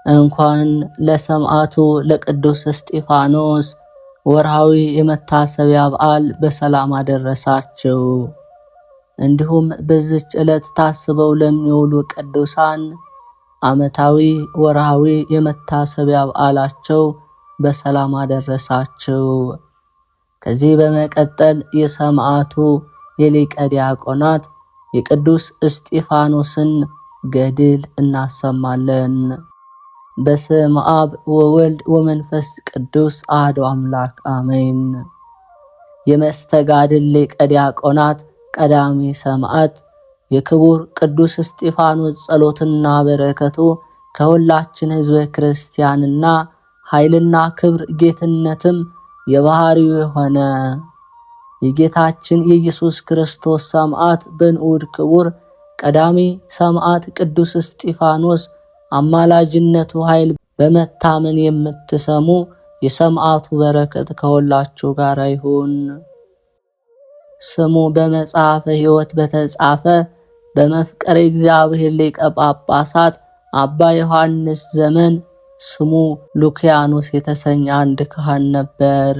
እንኳን ለሰማዕቱ ለቅዱስ እስጢፋኖስ ወርሃዊ የመታሰቢያ በዓል በሰላም አደረሳችሁ። እንዲሁም በዚች ዕለት ታስበው ለሚውሉ ቅዱሳን ዓመታዊ ወርሃዊ የመታሰቢያ በዓላቸው በሰላም አደረሳችሁ። ከዚህ በመቀጠል የሰማዕቱ የሊቀ ዲያቆናት የቅዱስ እስጢፋኖስን ገድል እናሰማለን። በስመ አብ ወወልድ ወመንፈስ ቅዱስ አሐዱ አምላክ አሜን። የመስተጋድል ሊቀ ዲያቆናት ቀዳሚ ሰማዕት የክቡር ቅዱስ እስጢፋኖስ ጸሎትና በረከቱ ከሁላችን ሕዝበ ክርስቲያንና ኃይልና ክብር ጌትነትም የባህሪው የሆነ የጌታችን የኢየሱስ ክርስቶስ ሰማዕት በንዑድ ክቡር ቀዳሚ ሰማዕት ቅዱስ እስጢፋኖስ አማላጅነቱ ኃይል በመታመን የምትሰሙ የሰማዕቱ በረከት ከሁላችሁ ጋር ይሁን። ስሙ በመጽሐፈ ሕይወት በተጻፈ በመፍቀሬ እግዚአብሔር ሊቀ ጳጳሳት አባ ዮሐንስ ዘመን ስሙ ሉኪያኖስ የተሰኘ አንድ ካህን ነበር።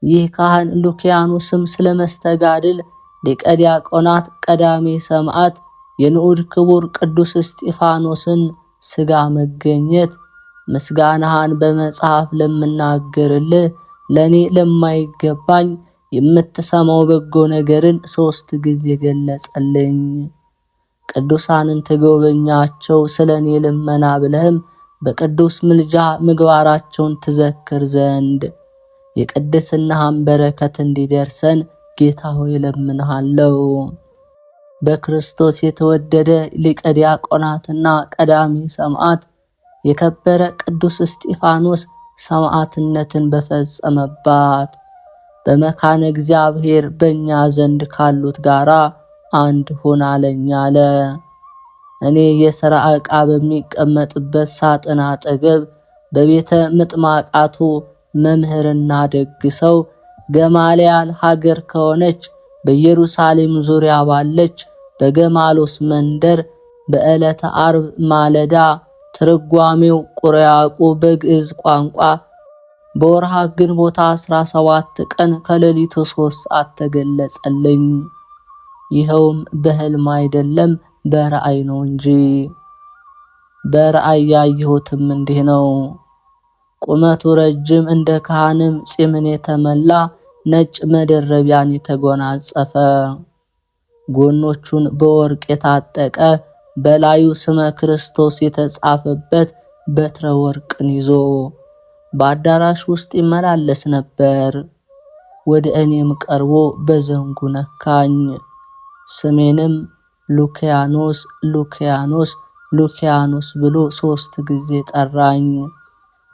ይህ ካህን ሉኪያኖስም ስለ መስተጋድል ሊቀ ዲያቆናት ቀዳሚ ሰማዕት የንዑድ ክቡር ቅዱስ እስጢፋኖስን ሥጋ መገኘት ምስጋናህን በመጽሐፍ ለምናገርልህ ለእኔ ለማይገባኝ የምትሰማው በጎ ነገርን 3 ጊዜ ገለጸልኝ። ቅዱሳንን ትጎበኛቸው ስለ እኔ ልመና ብለህም በቅዱስ ምልጃ ምግባራቸውን ትዘክር ዘንድ የቅድስናህን በረከት እንዲደርሰን ጌታ ሆይ እለምንሃለሁ። በክርስቶስ የተወደደ ሊቀ ዲያቆናትና ቀዳሚ ሰማዕት የከበረ ቅዱስ እስጢፋኖስ ሰማዕትነትን በፈጸመባት በመካነ እግዚአብሔር በእኛ ዘንድ ካሉት ጋራ አንድ ሁን አለኝ አለ። እኔ የሥራ ዕቃ በሚቀመጥበት ሳጥን አጠገብ በቤተ ምጥማቃቱ መምህርና ደግ ሰው ገማልያል ሀገር ከሆነች በኢየሩሳሌም ዙሪያ ባለች በገማሎስ መንደር በዕለተ ዓርብ ማለዳ ትርጓሜው ቁርያቁ በግዕዝ ቋንቋ በወርሃ ግንቦት 17 ቀን ከሌሊቱ 3 ሰዓት ተገለጸልኝ። ይኸውም በሕልም አይደለም በራእይ ነው እንጂ። በራእይ ያየሁትም እንዲህ ነው። ቁመቱ ረጅም እንደ ካህንም ፂምን የተመላ ነጭ መደረቢያን የተጎናጸፈ ጎኖቹን በወርቅ የታጠቀ በላዩ ስመ ክርስቶስ የተጻፈበት በትረ ወርቅን ይዞ በአዳራሽ ውስጥ ይመላለስ ነበር። ወደ እኔም ቀርቦ በዘንጉ ነካኝ። ስሜንም ሉኪያኖስ ሉኪያኖስ ሉኪያኖስ ብሎ 3 ጊዜ ጠራኝ።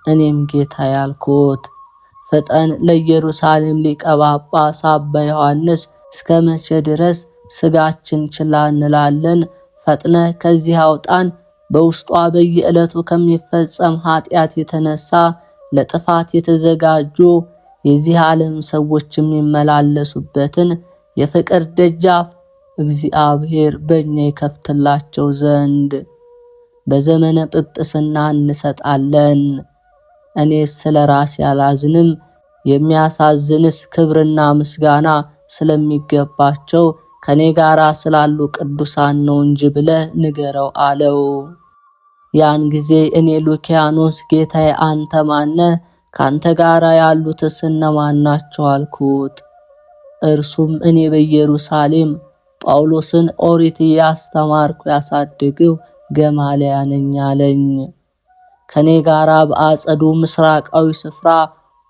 እኔም ጌታ ያልኩት ፍጠን ለኢየሩሳሌም ሊቀ ጳጳስ አባ ዮሐንስ እስከ መቼ ድረስ ሥጋችን ችላ እንላለን? ፈጥነ ከዚህ አውጣን። በውስጧ በየዕለቱ ከሚፈጸም ኃጢአት የተነሳ ለጥፋት የተዘጋጁ የዚህ ዓለም ሰዎች የሚመላለሱበትን የፍቅር ደጃፍ እግዚአብሔር በእኛ ይከፍትላቸው ዘንድ በዘመነ ጵጵስና እንሰጣለን። እኔስ ስለ ራሴ አላዝንም፣ የሚያሳዝንስ ክብርና ምስጋና ስለሚገባቸው ከኔ ጋር ስላሉ ቅዱሳን ነው እንጂ ብለህ ንገረው አለው። ያን ጊዜ እኔ ሉኪያኖስ ጌታዬ አንተ ማነህ? ካንተ ጋር ያሉትስ እነማን ናቸው አልኩት። እርሱም እኔ በኢየሩሳሌም ጳውሎስን ኦሪት ያስተማርኩ ያሳደገው ገማልያ ነኝ አለኝ። ከኔ ጋር በአጸዱ ምስራቃዊ ስፍራ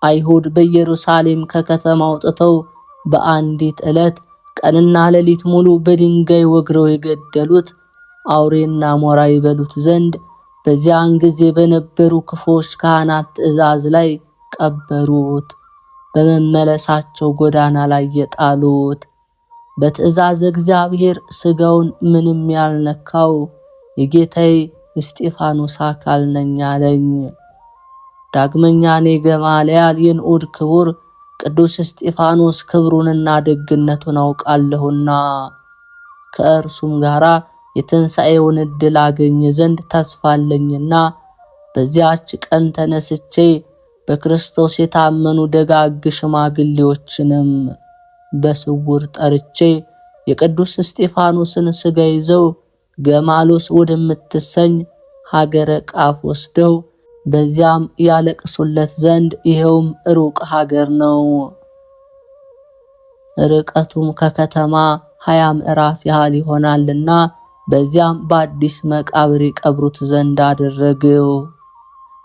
አይሁድ በኢየሩሳሌም ከከተማ አውጥተው በአንዲት ዕለት ቀንና ሌሊት ሙሉ በድንጋይ ወግረው የገደሉት አውሬና ሞራ ይበሉት ዘንድ በዚያን ጊዜ በነበሩ ክፎች ካህናት ትእዛዝ ላይ ቀበሩት። በመመለሳቸው ጎዳና ላይ የጣሉት በትእዛዝ እግዚአብሔር ሥጋውን ምንም ያልነካው የጌታዬ እስጢፋኖስ አካል ነኝ አለኝ። ዳግመኛ እኔ ገማልያል የንዑድ ክቡር ቅዱስ እስጢፋኖስ ክብሩንና ደግነቱን አውቃለሁና ከእርሱም ጋራ የትንሣኤውን ዕድል አገኝ ዘንድ ተስፋ አለኝና በዚያች ቀን ተነስቼ በክርስቶስ የታመኑ ደጋግ ሽማግሌዎችንም በስውር ጠርቼ የቅዱስ እስጢፋኖስን ሥጋ ይዘው ገማሎስ ወደምትሰኝ ሀገረ ቃፍ ወስደው በዚያም ያለቅሱለት ዘንድ ይሄውም ሩቅ ሀገር ነው። ርቀቱም ከከተማ 20 ምዕራፍ ያህል ይሆናልና በዚያም በአዲስ መቃብር ቀብሩት ዘንድ አደረገው።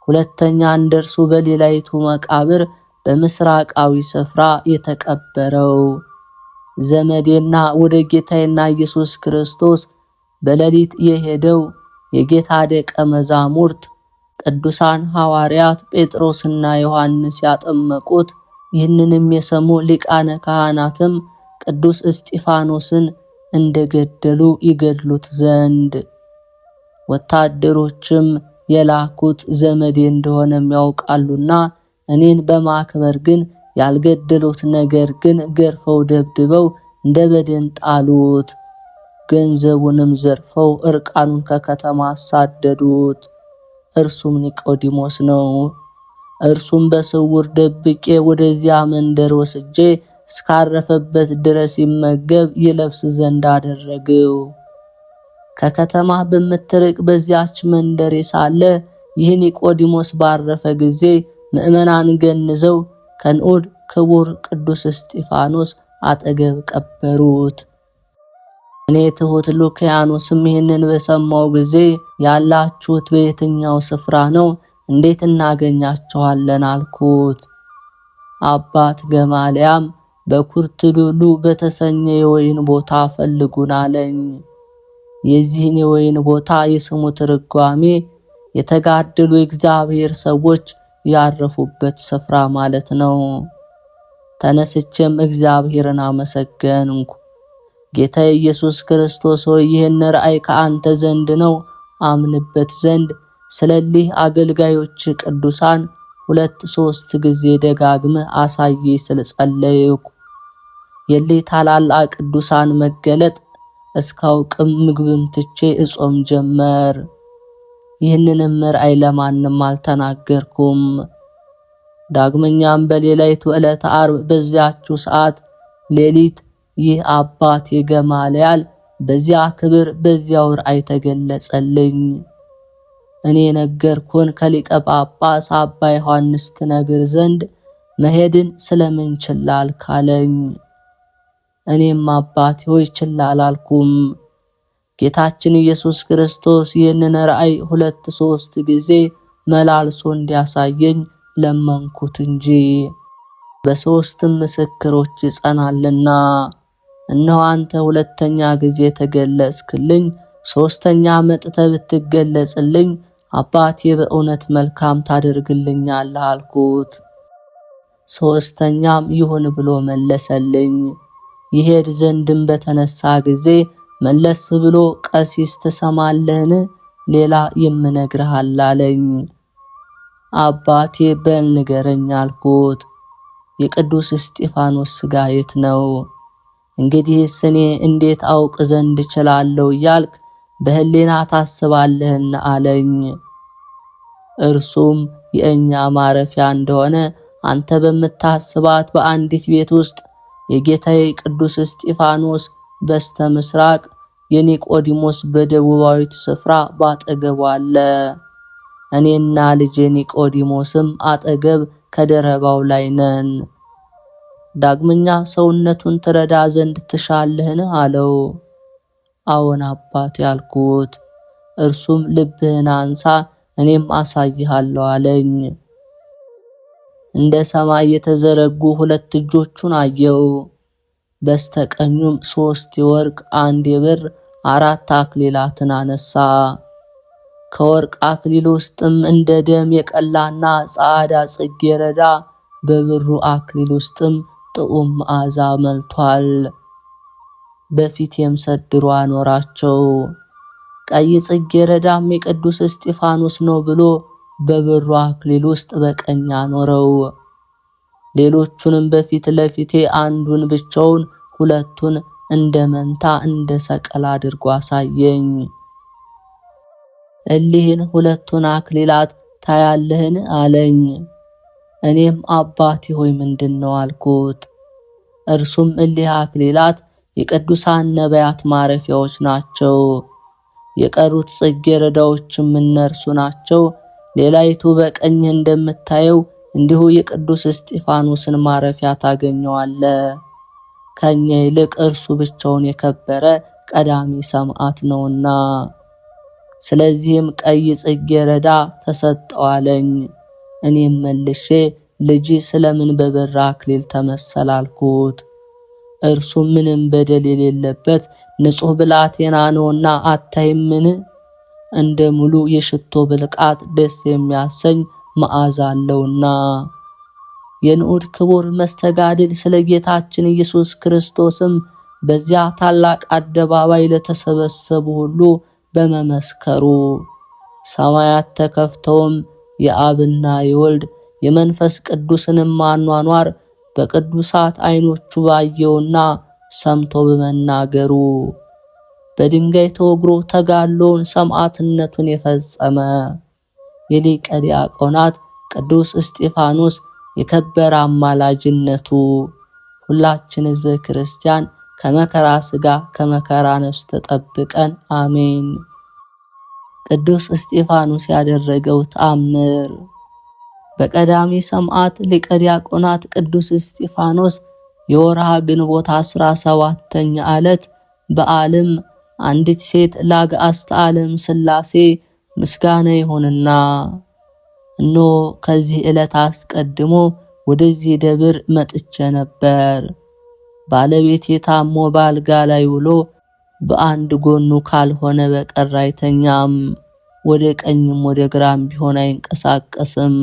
ሁለተኛ እንደርሱ በሌላይቱ መቃብር በምስራቃዊ ስፍራ የተቀበረው ዘመዴና ወደ ጌታዬና ኢየሱስ ክርስቶስ በሌሊት የሄደው የጌታ ደቀ መዛሙርት ቅዱሳን ሐዋርያት ጴጥሮስና ዮሐንስ ያጠመቁት ይህንንም የሰሙ ሊቃነ ካህናትም ቅዱስ እስጢፋኖስን እንደገደሉ ይገድሉት ዘንድ ወታደሮችም የላኩት ዘመዴ እንደሆነም ያውቃሉና እኔን በማክበር ግን ያልገደሉት፣ ነገር ግን ገርፈው ደብድበው እንደ በድን ጣሉት። ገንዘቡንም ዘርፈው እርቃኑን ከከተማ አሳደዱት። እርሱም ኒቆዲሞስ ነው። እርሱም በስውር ደብቄ ወደዚያ መንደር ወስጄ እስካረፈበት ድረስ ይመገብ ይለብስ ዘንድ አደረገው። ከከተማ በምትርቅ በዚያች መንደር ሳለ ይህ ኒቆዲሞስ ባረፈ ጊዜ ምዕመናን ገንዘው ከንዑድ ክቡር ቅዱስ እስጢፋኖስ አጠገብ ቀበሩት። እኔ ትሑት ሉኪያኖስም ይህንን በሰማው ጊዜ ያላችሁት በየትኛው ስፍራ ነው? እንዴት እናገኛቸዋለን? አልኩት። አባት ገማልያም በኩርትሉሉ በተሰኘ የወይን ቦታ ፈልጉን አለኝ። የዚህን የወይን ቦታ የስሙ ትርጓሜ የተጋደሉ የእግዚአብሔር ሰዎች ያረፉበት ስፍራ ማለት ነው። ተነስቼም እግዚአብሔርን አመሰገንኩ። ጌታ ኢየሱስ ክርስቶስ ሆይ ይህን ራእይ ከአንተ ዘንድ ነው አምንበት ዘንድ ስለዚህ አገልጋዮች ቅዱሳን 2-3 ጊዜ ደጋግመህ አሳይ ስል ጸለይኩ። የዚህ ታላላቅ ቅዱሳን መገለጥ እስካውቅም ምግብም ትቼ እጾም ጀመር። ይህንንም ራእይ ለማንም አልተናገርኩም። ዳግመኛም በሌሊቱ ዕለተ ዓርብ በዚያችው ሰዓት ሌሊት ይህ አባት የገማልያል በዚያ ክብር በዚያው ራእይ ተገለጸልኝ። እኔ ነገርኩን ከሊቀ ጳጳስ አባ ዮሐንስ ትነግር ዘንድ መሄድን ስለምን ችላ አልክ አለኝ። እኔም አባቴ ሆይ ችላ አላልኩም። ጌታችን ኢየሱስ ክርስቶስ ይህንን ራእይ 2-3 ጊዜ መላልሶ እንዲያሳየኝ ለመንኩት እንጂ በ3 ምስክሮች ይጸናልና። እነሆ አንተ 2ኛ ጊዜ ተገለጽክልኝ፣ 3ኛ መጥተህ ብትገለጽልኝ አባቴ በእውነት መልካም ታደርግልኛለህ አልኩት። 3ኛም ይሁን ብሎ መለሰልኝ። ይሄድ ዘንድም በተነሳ ጊዜ መለስ ብሎ ቀሲስ ትሰማለህን? ሌላ የምነግርሃል አለኝ። አባቴ በል ንገረኝ አልኩት። የቅዱስ እስጢፋኖስ ሥጋ የት ነው? እንግዲህስ እኔ እንዴት አውቅ ዘንድ እችላለሁ እያልክ በህሊና ታስባለህን አለኝ። እርሱም የእኛ ማረፊያ እንደሆነ አንተ በምታስባት በአንዲት ቤት ውስጥ የጌታዬ ቅዱስ እስጢፋኖስ በስተ ምስራቅ፣ የኒቆዲሞስ በደቡባዊት ስፍራ ባጠገቡ አለ። እኔና ልጄ ኒቆዲሞስም አጠገብ ከደረባው ላይ ነን። ዳግመኛ ሰውነቱን ትረዳ ዘንድ ትሻለህን አለው። አዎን አባቴ አልኩት። እርሱም ልብህን አንሳ እኔም አሳይሃለሁ አለኝ። እንደ ሰማይ የተዘረጉ 2 እጆቹን አየው። በስተቀኙም 3 የወርቅ 1 የብር 4 አክሊላትን አነሳ። ከወርቅ አክሊል ውስጥም እንደ ደም የቀላና ጻዕዳ ጽጌረዳ፣ በብሩ አክሊል ውስጥም ጥዑም መዓዛ መልቷል። በፊቴም ሰድሮ አኖራቸው። ቀይ ጽጌረዳም የቅዱስ እስጢፋኖስ ነው ብሎ በብሩ አክሊል ውስጥ በቀኝ አኖረው። ሌሎቹንም በፊት ለፊቴ አንዱን ብቻውን 2ቱን እንደ መንታ እንደ ሰቀል አድርጎ አሳየኝ። እሊህን 2ቱን አክሊላት ታያለህን አለኝ። እኔም አባቴ ሆይ ምንድነው አልኩት። እርሱም እሊህ አክሊላት የቅዱሳን ነቢያት ማረፊያዎች ናቸው። የቀሩት ጽጌረዳዎችም እነርሱ ናቸው። ሌላይቱ በቀኝህ እንደምታየው እንዲሁ የቅዱስ እስጢፋኖስን ማረፊያ ታገኘዋለህ። ከኛ ይልቅ እርሱ ብቻውን የከበረ ቀዳሚ ሰማዕት ነውና፣ ስለዚህም ቀይ ጽጌረዳ ተሰጠዋለኝ። እኔም መልሼ ልጅ ስለምን በብር አክሊል ተመሰላልኩት። እርሱ ምንም በደል የሌለበት ንጹሕ ብላቴና ነውና አታይምን? እንደ ሙሉ የሽቶ ብልቃጥ ደስ የሚያሰኝ መዓዛ አለውና። የንዑድ ክቡር መስተጋድል ስለ ጌታችን ኢየሱስ ክርስቶስም በዚያ ታላቅ አደባባይ ለተሰበሰቡ ሁሉ በመመስከሩ ሰማያት ተከፍተውም የአብና የወልድ የመንፈስ ቅዱስንም አኗኗር በቅዱሳት ዓይኖቹ ባየውና ሰምቶ በመናገሩ በድንጋይ ተወግሮ ተጋድሎውን ሰማዕትነቱን የፈጸመ የሊቀ ዲያቆናት ቅዱስ እስጢፋኖስ የከበረ አማላጅነቱ ሁላችን ሕዝበ ክርስቲያን ከመከራ ሥጋ ከመከራ ነፍስ ተጠብቀን አሜን። ቅዱስ እስጢፋኖስ ያደረገው ተአምር። በቀዳሚ ሰማዕት ሊቀ ዲያቆናት ቅዱስ እስጢፋኖስ የወርሃ ግንቦት 17ኛ ዕለት በዓለም አንዲት ሴት ለአጋዕዝተ ዓለም ሥላሴ ምስጋና ይሁንና እነሆ ከዚህ ዕለት አስቀድሞ ወደዚህ ደብር መጥቼ ነበር። ባለቤቴ ታሞ በአልጋ ላይ ውሎ በአንድ ጎኑ ካልሆነ በቀር አይተኛም፣ ወደ ቀኝም ወደ ግራም ቢሆን አይንቀሳቀስም።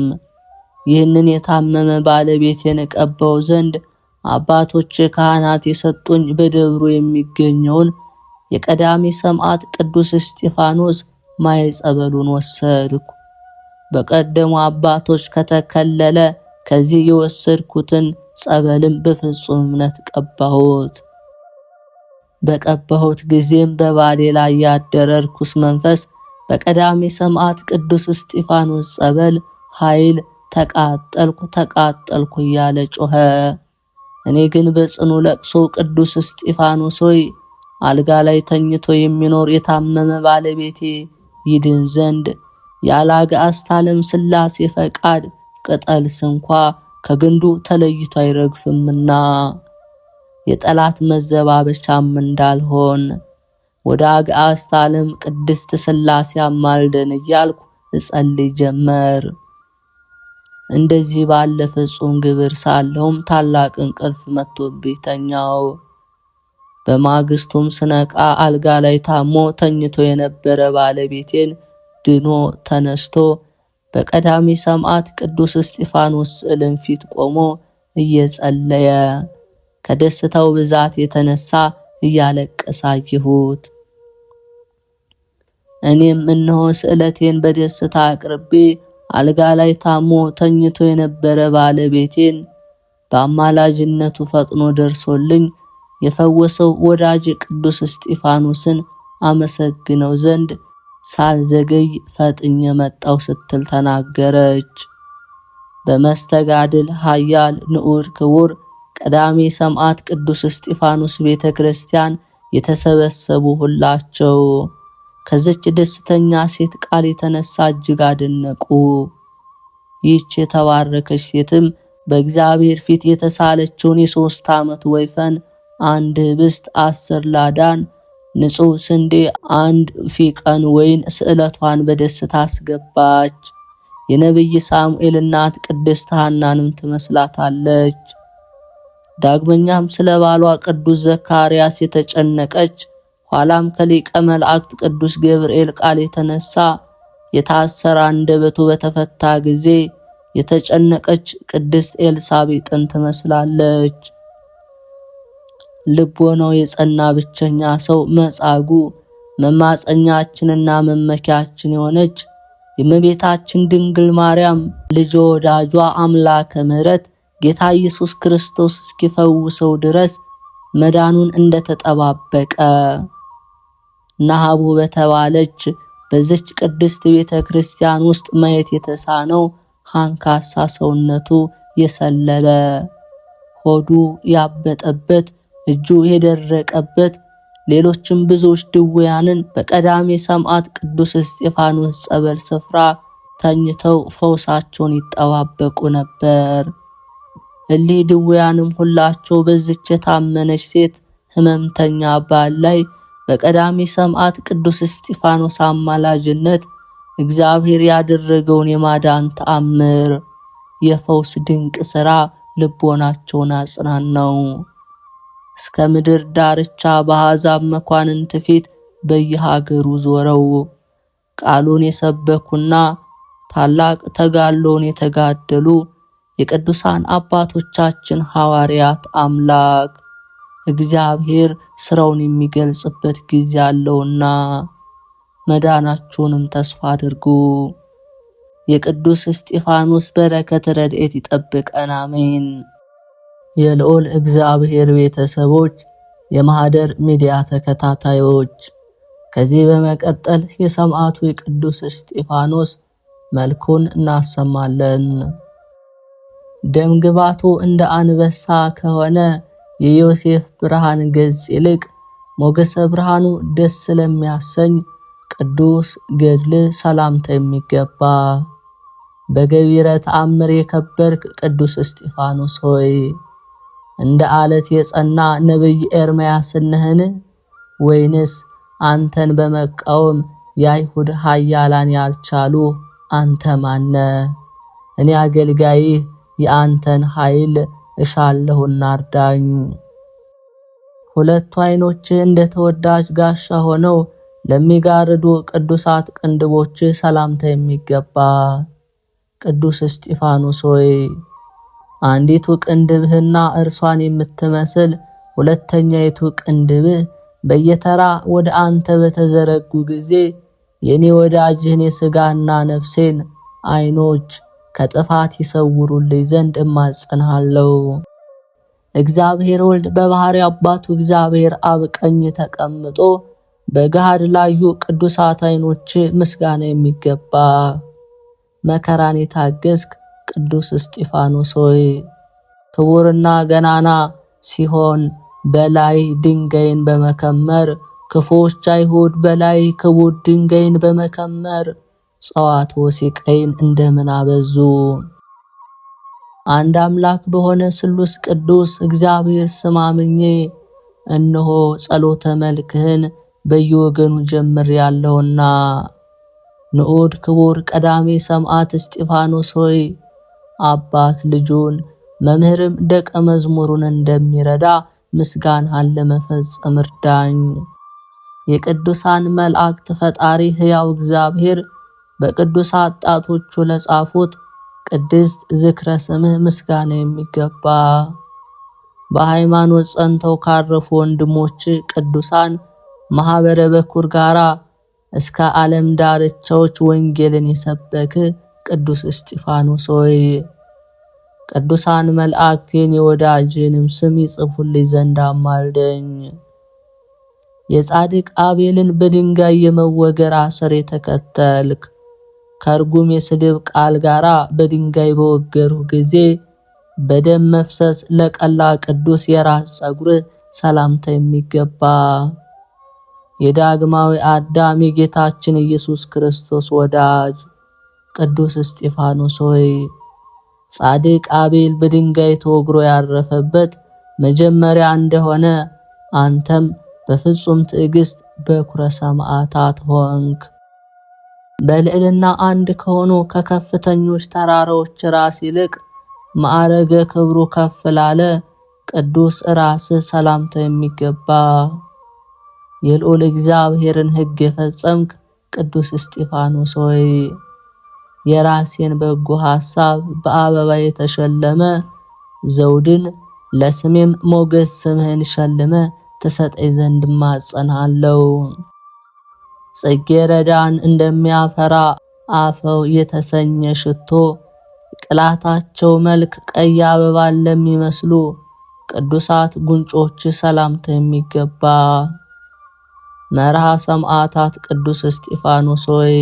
ይህንን የታመመ ባለቤቴን እቀባው ዘንድ አባቶች ካህናት የሰጡኝ በደብሩ የሚገኘውን የቀዳሚ ሰማዕት ቅዱስ እስጢፋኖስ ማየ ጸበሉን ወሰድኩ። በቀደሙ አባቶች ከተከለለ ከዚህ የወሰድኩትን ጸበልም በፍጹም እምነት ቀባሁት። በቀባሁት ጊዜም በባሌ ላይ ያደረ ርኩስ መንፈስ በቀዳሚ ሰማዕት ቅዱስ እስጢፋኖስ ጸበል ኃይል ተቃጠልኩ እያለ ጮኸ። እኔ ግን በጽኑ ለቅሶ ቅዱስ እስጢፋኖስ ሆይ አልጋ ላይ ተኝቶ የሚኖር የታመመ ባለቤቴ ይድን ዘንድ ያለ አጋዕዝተ ዓለም ሥላሴ ፈቃድ ቅጠል ስንኳ ከግንዱ ተለይቶ አይረግፍምና የጠላት መዘባበቻም እንዳልሆን ወደ አጋዕዝተ ዓለም ቅድስት ሥላሴ አማልደን እያልኩ እጸልይ ጀመር። እንደዚህ ባለ ፍጹም ግብር ሳለሁም ታላቅ እንቅልፍ መጥቶብኝ ተኛው። በማግስቱም ስነቃ አልጋ ላይ ታሞ ተኝቶ የነበረ ባለቤቴን ድኖ ተነስቶ በቀዳሚ ሰማዕት ቅዱስ እስጢፋኖስ ስዕልን ፊት ቆሞ እየጸለየ ከደስታው ብዛት የተነሳ እያለቀሰ አየሁት። እኔም እነሆ ስዕለቴን በደስታ አቅርቤ አልጋ ላይ ታሞ ተኝቶ የነበረ ባለቤቴን በአማላጅነቱ ፈጥኖ ደርሶልኝ የፈወሰው ወዳጅ ቅዱስ እስጢፋኖስን አመሰግነው ዘንድ ሳልዘገይ ፈጥኜ መጣው ስትል ተናገረች። በመስተጋድል ኃያል ንዑድ ክቡር ቀዳሚ ሰማዕት ቅዱስ እስጢፋኖስ ቤተ ክርስቲያን የተሰበሰቡ ሁላቸው ከዚች ደስተኛ ሴት ቃል የተነሳ እጅግ አደነቁ። ይህች የተባረከች ሴትም በእግዚአብሔር ፊት የተሳለችውን የ3 ዓመት ወይፈን 1 ህብስት 10 ላዳን ንጹሕ ስንዴ 1 ፊቀን ወይን ስዕለቷን በደስታ አስገባች። የነቢይ ሳሙኤል እናት ቅድስት ሐናንም ትመስላታለች። ዳግመኛም ስለ ባሏ ቅዱስ ዘካርያስ የተጨነቀች ኋላም ከሊቀ መላእክት ቅዱስ ገብርኤል ቃል የተነሳ የታሰረ አንደበቱ በተፈታ ጊዜ የተጨነቀች ቅድስት ኤልሳቤጥን ትመስላለች። ልቦናው የጸና ብቸኛ ሰው መጻጉዕ መማፀኛችንና መመኪያችን የሆነች የእመቤታችን ድንግል ማርያም ልጅ ወዳጇ አምላከ ምሕረት ጌታ ኢየሱስ ክርስቶስ እስኪፈውሰው ድረስ መዳኑን እንደተጠባበቀ ናሃቡ በተባለች በዚች ቅድስት ቤተ ክርስቲያን ውስጥ ማየት የተሳነው አንካሳ ሰውነቱ የሰለለ፣ ሆዱ ያበጠበት፣ እጁ የደረቀበት፣ ሌሎችም ብዙዎች ድውያንን በቀዳሜ ሰማዕት ቅዱስ እስጢፋኖስ ጸበል ስፍራ ተኝተው ፈውሳቸውን ይጠባበቁ ነበር። እሊህ ድውያንም ሁላቸው በዚች የታመነች ሴት ሕመምተኛ ባል ላይ በቀዳሜ ሰማዕት ቅዱስ እስጢፋኖስ አማላጅነት እግዚአብሔር ያደረገውን የማዳን ተአምር፣ የፈውስ ድንቅ ሥራ ልቦናቸውን አጽናናው። እስከ ምድር ዳርቻ በአሕዛብ መኳንንት ፊት በየሀገሩ ዞረው ቃሉን የሰበኩና ታላቅ ተጋድሎን የተጋደሉ የቅዱሳን አባቶቻችን ሐዋርያት አምላክ እግዚአብሔር ሥራውን የሚገልጽበት ጊዜ አለውና መዳናችሁንም ተስፋ አድርጉ። የቅዱስ እስጢፋኖስ በረከት ረድኤት ይጠብቀን፣ አሜን። የልዑል እግዚአብሔር ቤተሰቦች፣ የማህደር ሚዲያ ተከታታዮች፣ ከዚህ በመቀጠል የሰማዕቱ የቅዱስ እስጢፋኖስ መልኩን እናሰማለን። ደምግባቱ እንደ አንበሳ ከሆነ የዮሴፍ ብርሃን ገጽ ይልቅ ሞገሰ ብርሃኑ ደስ ስለሚያሰኝ ቅዱስ ገድል ሰላምታ የሚገባ በገቢረ ተአምር የከበርክ ቅዱስ እስጢፋኖስ ሆይ እንደ አለት የጸና ነብይ ኤርምያስ ነህን? ወይንስ አንተን በመቃወም የአይሁድ ኃያላን ያልቻሉ አንተ ማነ? እኔ አገልጋይህ የአንተን ኃይል እሻለሁና እርዳኝ። ሁለቱ ዓይኖች እንደ ተወዳጅ ጋሻ ሆነው ለሚጋርዱ ቅዱሳት ቅንድቦች ሰላምታ የሚገባ ቅዱስ እስጢፋኖስ ሆይ አንዲቱ ቅንድብህና እርሷን የምትመስል ሁለተኛይቱ ቅንድብህ በየተራ ወደ አንተ በተዘረጉ ጊዜ የኔ ወዳጅህን የሥጋና ነፍሴን ዓይኖች ከጥፋት ይሰውሩልኝ ዘንድ እማጸንሃለሁ። እግዚአብሔር ወልድ በባሕሪ አባቱ እግዚአብሔር አብ ቀኝ ተቀምጦ በገሃድ ላዩ ቅዱሳት ዓይኖች ምስጋና የሚገባ መከራን የታገስክ ቅዱስ እስጢፋኖስ ሆይ ክቡርና ገናና ሲሆን በላይ ድንጋይን በመከመር ክፉዎች አይሁድ በላይ ክቡር ድንጋይን በመከመር ጸዋቶ ሲቀይን እንደምን አበዙ። አንድ አምላክ በሆነ ስሉስ ቅዱስ እግዚአብሔር ስም አምኜ እነሆ ጸሎተ መልክህን በየወገኑ ጀምር ያለውና ንዑድ ክቡር ቀዳሜ ሰማዕት እስጢፋኖስ ሆይ አባት ልጁን መምህርም ደቀ መዝሙሩን እንደሚረዳ ምስጋናን ለመፈጸም እርዳኝ። የቅዱሳን መላእክት ፈጣሪ ሕያው እግዚአብሔር በቅዱሳት ጣቶቹ ለጻፉት ቅድስት ዝክረ ስምህ ምስጋና የሚገባ በሃይማኖት ጸንተው ካረፉ ወንድሞች ቅዱሳን ማህበረ በኩር ጋራ እስከ ዓለም ዳርቻዎች ወንጌልን የሰበክ ቅዱስ እስጢፋኖስ ሆይ ቅዱሳን መላእክቴን የወዳጅንም ስም ይጽፉልኝ ዘንድ አማልደኝ። የጻድቅ አቤልን በድንጋይ የመወገር አሰር የተከተልክ ከርጉም የስድብ ቃል ጋራ በድንጋይ በወገሩ ጊዜ በደም መፍሰስ ለቀላ ቅዱስ የራስ ጸጉር ሰላምታ የሚገባ የዳግማዊ አዳም የጌታችን ኢየሱስ ክርስቶስ ወዳጅ ቅዱስ እስጢፋኖስ ሆይ ጻድቅ አቤል በድንጋይ ተወግሮ ያረፈበት መጀመሪያ እንደሆነ አንተም በፍጹም ትዕግስት በኩረ ሰማዕታት ሆንክ። በልዕልና አንድ ከሆኑ ከከፍተኞች ተራራዎች ራስ ይልቅ ማዕረገ ክብሩ ከፍ ላለ ቅዱስ ራስ ሰላምታ የሚገባ የልዑል እግዚአብሔርን ሕግ የፈጸምክ ቅዱስ እስጢፋኖስ ሆይ የራሴን በጎ ሐሳብ በአበባ የተሸለመ ዘውድን ለስሜም ሞገስ ስምህን ሸልመ ተሰጠኝ ዘንድ ማጸናለሁ። ጽጌረዳን እንደሚያፈራ አፈው የተሰኘ ሽቶ ቅላታቸው መልክ ቀይ አበባን ለሚመስሉ ቅዱሳት ጉንጮች ሰላምታ የሚገባ መርሃ ሰማዕታት ቅዱስ እስጢፋኖስ ሆይ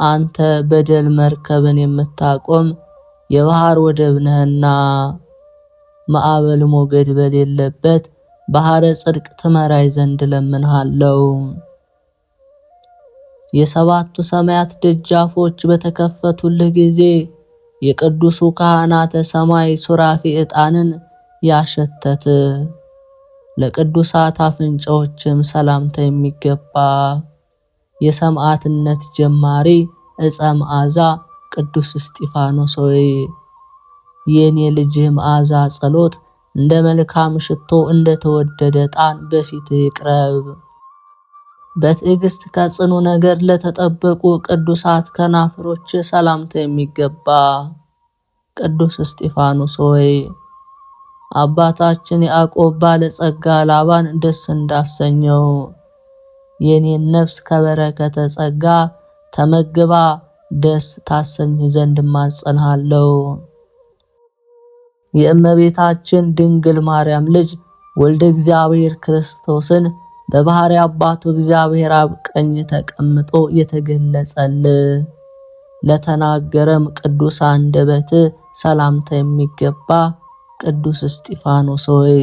አንተ በደል መርከብን የምታቆም የባህር ወደብ ነህና ማዕበል ሞገድ በሌለበት ባህረ ጽድቅ ትመራይ ዘንድ ለምንሃለው። የሰባቱ ሰማያት ደጃፎች በተከፈቱልህ ጊዜ የቅዱሱ ካህናተ ሰማይ ሱራፊ ዕጣንን ያሸተተ ለቅዱሳት አፍንጫዎችም ሰላምታ የሚገባ የሰማዕትነት ጀማሪ ዕፀ መዓዛ ቅዱስ እስጢፋኖስ ሆይ የኔ ልጅ መዓዛ ጸሎት እንደ መልካም ሽቶ እንደ ተወደደ ዕጣን በፊትህ ይቅረብ። በትዕግስት ከጽኑ ነገር ለተጠበቁ ቅዱሳት ከናፍሮች ሰላምታ የሚገባ ቅዱስ እስጢፋኖስ ሆይ አባታችን ያዕቆብ ባለጸጋ ላባን ደስ እንዳሰኘው የኔን ነፍስ ከበረከተ ጸጋ ተመግባ ደስ ታሰኝ ዘንድ ማጸንሃለው። የእመቤታችን ድንግል ማርያም ልጅ ወልደ እግዚአብሔር ክርስቶስን በባህሪ አባቱ እግዚአብሔር አብ ቀኝ ተቀምጦ የተገለጸልህ ለተናገረም ቅዱስ አንደበት ሰላምታ የሚገባ ቅዱስ እስጢፋኖስ ሆይ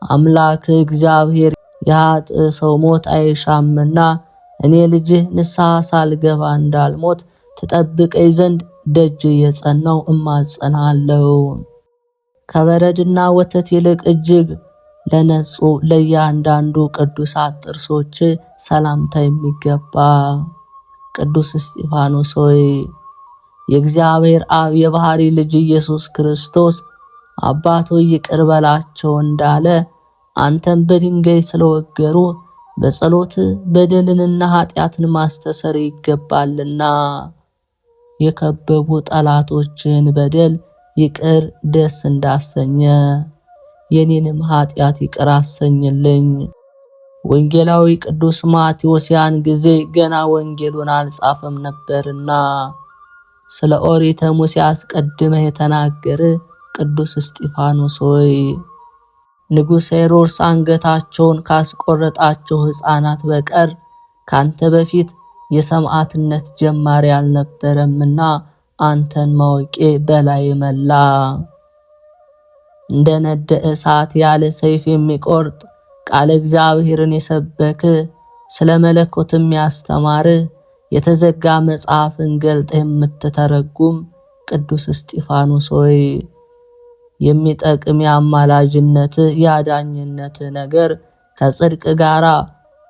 አምላክ እግዚአብሔር የኃጥእ ሰው ሞት አይሻምና እኔ ልጅህ ንስሐ ሳልገባ እንዳልሞት ትጠብቀኝ ዘንድ ደጅ የጸናው እማጸናለሁ። ከበረድና ወተት ይልቅ እጅግ ለነጹ ለእያንዳንዱ ቅዱሳት ጥርሶች ሰላምታ የሚገባ ቅዱስ እስጢፋኖስ ሆይ የእግዚአብሔር አብ የባህሪ ልጅ ኢየሱስ ክርስቶስ አባቶ ይቅር በላቸው እንዳለ አንተም በድንጋይ ስለወገሩ በጸሎት በደልንና ኃጢአትን ማስተሰር ይገባልና የከበቡ ጠላቶችን በደል ይቅር ደስ እንዳሰኘ የኔንም ኃጢአት ይቅር አሰኝልኝ። ወንጌላዊ ቅዱስ ማቴዎስ ያን ጊዜ ገና ወንጌሉን አልጻፈም ነበርና ስለ ኦሪተ ሙሴ አስቀድመህ የተናገረ ቅዱስ እስጢፋኖስ ሆይ ንጉሥ ሄሮድስ አንገታቸውን ካስቆረጣቸው ሕፃናት በቀር ካንተ በፊት የሰማዕትነት ጀማሪ አልነበረምና አንተን ማወቄ በላይ መላ። እንደ ነደ እሳት ያለ ሰይፍ የሚቆርጥ ቃለ እግዚአብሔርን የሰበክ ስለ መለኮትም ያስተማር የተዘጋ መጽሐፍን ገልጠ የምትተረጉም ቅዱስ እስጢፋኖስ ሆይ የሚጠቅም የአማላጅነት ያዳኝነት ነገር ከጽድቅ ጋራ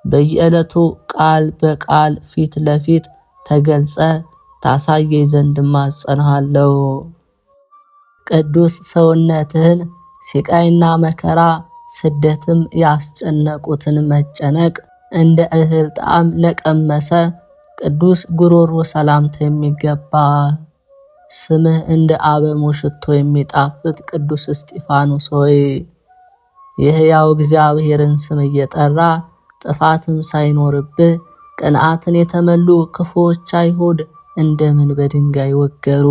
በየዕለቱ ቃል በቃል ፊት ለፊት ተገልጸ ታሳየኝ ዘንድ ማጸንሃለው። ቅዱስ ሰውነትህን ሲቃይና መከራ ስደትም ያስጨነቁትን መጨነቅ እንደ እህል ጣዕም ለቀመሰ ቅዱስ ጉሮሮ ሰላምታ የሚገባ ስምህ እንደ አበሙ ሽቶ የሚጣፍጥ ቅዱስ እስጢፋኖስ ሆይ የሕያው እግዚአብሔርን ስም እየጠራ ጥፋትም ሳይኖርብህ ቅንዓትን የተመሉ ክፉዎች አይሁድ እንደምን በድንጋይ ወገሩ።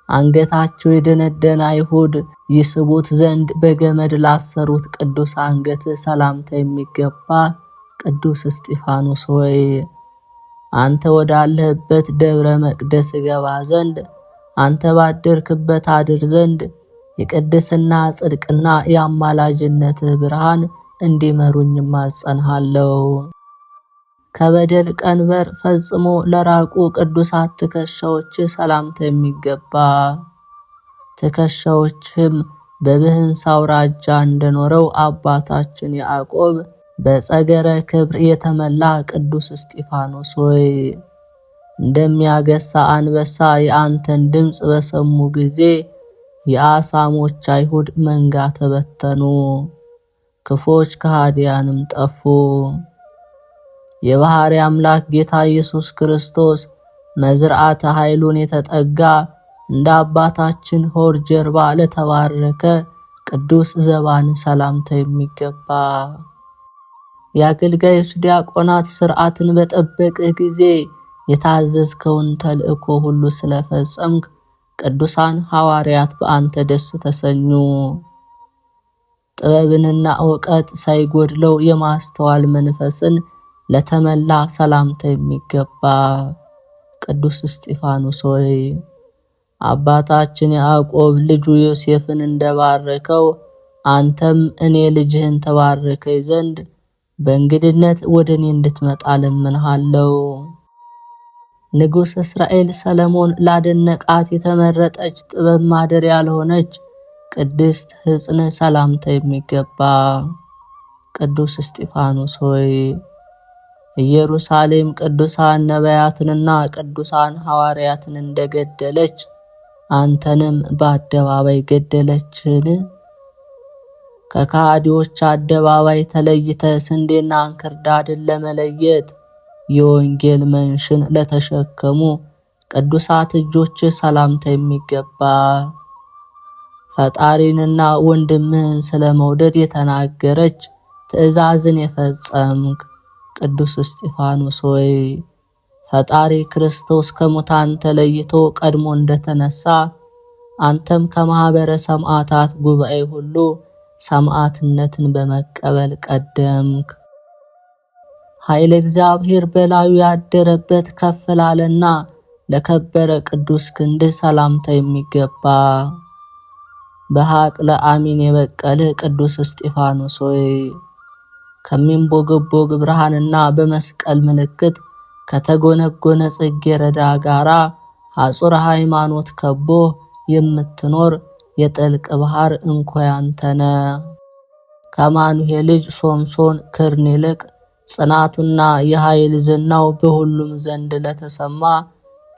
አንገታቸው የደነደነ አይሁድ ይስቡት ዘንድ በገመድ ላሰሩት ቅዱስ አንገት ሰላምታ የሚገባ ቅዱስ እስጢፋኖስ ሆይ አንተ ወዳለህበት ደብረ መቅደስ ገባ ዘንድ አንተ ባደርክበት አድር ዘንድ የቅድስና ጽድቅና የአማላጅነትህ ብርሃን እንዲመሩኝ ማጸንሃለው። ከበደል ቀንበር ፈጽሞ ለራቁ ቅዱሳት ትከሻዎች ሰላምታ የሚገባ ትከሻዎችም በብህንሳ አውራጃ እንደኖረው አባታችን ያዕቆብ በጸገረ ክብር የተመላ ቅዱስ እስጢፋኖስ ሆይ እንደሚያገሳ አንበሳ የአንተን ድምፅ በሰሙ ጊዜ የአሳሞች አይሁድ መንጋ ተበተኑ፣ ክፎች ከሃዲያንም ጠፉ። የባህሪ አምላክ ጌታ ኢየሱስ ክርስቶስ መዝርዓተ ኃይሉን የተጠጋ እንደ አባታችን ሆር ጀርባ ለተባረከ ቅዱስ ዘባን ሰላምታ የሚገባ የአገልጋዮች ዲያቆናት ሥርዓትን በጠበቅህ ጊዜ የታዘዝከውን ተልእኮ ሁሉ ስለፈጸምክ ቅዱሳን ሐዋርያት በአንተ ደስ ተሰኙ። ጥበብንና ዕውቀት ሳይጎድለው የማስተዋል መንፈስን ለተመላ ሰላምታ የሚገባ ቅዱስ እስጢፋኖስ ሆይ አባታችን ያዕቆብ ልጁ ዮሴፍን እንደባረከው አንተም እኔ ልጅህን ተባርከኝ ዘንድ በእንግድነት ወደ እኔ እንድትመጣ ለምንሃለው። ንጉሥ እስራኤል ሰለሞን ላደነቃት የተመረጠች ጥበብ ማደሪያ ያልሆነች ቅድስት ሕፅን ሰላምታ የሚገባ ቅዱስ እስጢፋኖስ ሆይ ኢየሩሳሌም ቅዱሳን ነቢያትንና ቅዱሳን ሐዋርያትን እንደገደለች አንተንም በአደባባይ ገደለችን? ከካዲዎች አደባባይ ተለይተ ስንዴና እንክርዳድን ለመለየት የወንጌል መንሽን ለተሸከሙ ቅዱሳት እጆች ሰላምታ የሚገባ ፈጣሪንና ወንድምህን ስለመውደድ የተናገረች ትእዛዝን የፈጸምክ ቅዱስ እስጢፋኖስ ሆይ ፈጣሪ ክርስቶስ ከሙታን ተለይቶ ቀድሞ እንደተነሳ አንተም ከማኅበረ ሰማዕታት ጉባኤ ሁሉ ሰማዕትነትን በመቀበል ቀደምክ። ኃይለ እግዚአብሔር በላዩ ያደረበት ከፍ ላለና ለከበረ ቅዱስ ክንድህ ሰላምታ የሚገባ በሐቅለ አሚን የበቀልህ ቅዱስ እስጢፋኖስ ሆይ ከሚንቦገቦግ ብርሃንና በመስቀል ምልክት ከተጎነጎነ ጽጌረዳ ጋራ ሐጹረ ሃይማኖት ከቦ የምትኖር የጥልቅ ባህር እንኮይ አንተነ ከማኑሄ ልጅ ሶምሶን ክርን ይልቅ ጽናቱና የኃይል ዝናው በሁሉም ዘንድ ለተሰማ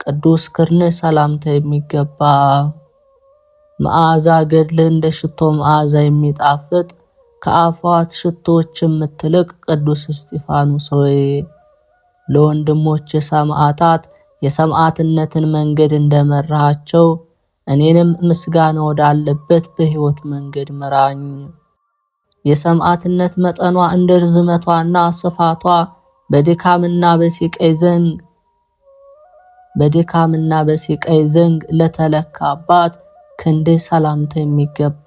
ቅዱስ ክርን ሰላምታ የሚገባ መዓዛ ገድልህ እንደ ሽቶ መዓዛ የሚጣፍጥ ከአፏት ሽቶች የምትልቅ ቅዱስ እስጢፋኖስ ሆይ ለወንድሞች ሰማዕታት የሰማዕትነትን መንገድ እንደመራሃቸው እኔንም ምስጋና ወዳለበት በሕይወት መንገድ ምራኝ። የሰማዕትነት መጠኗ እንደ ርዝመቷና ስፋቷ በድካምና በሲቃይ ዘንግ ለተለካባት ክንድህ ሰላምታ የሚገባ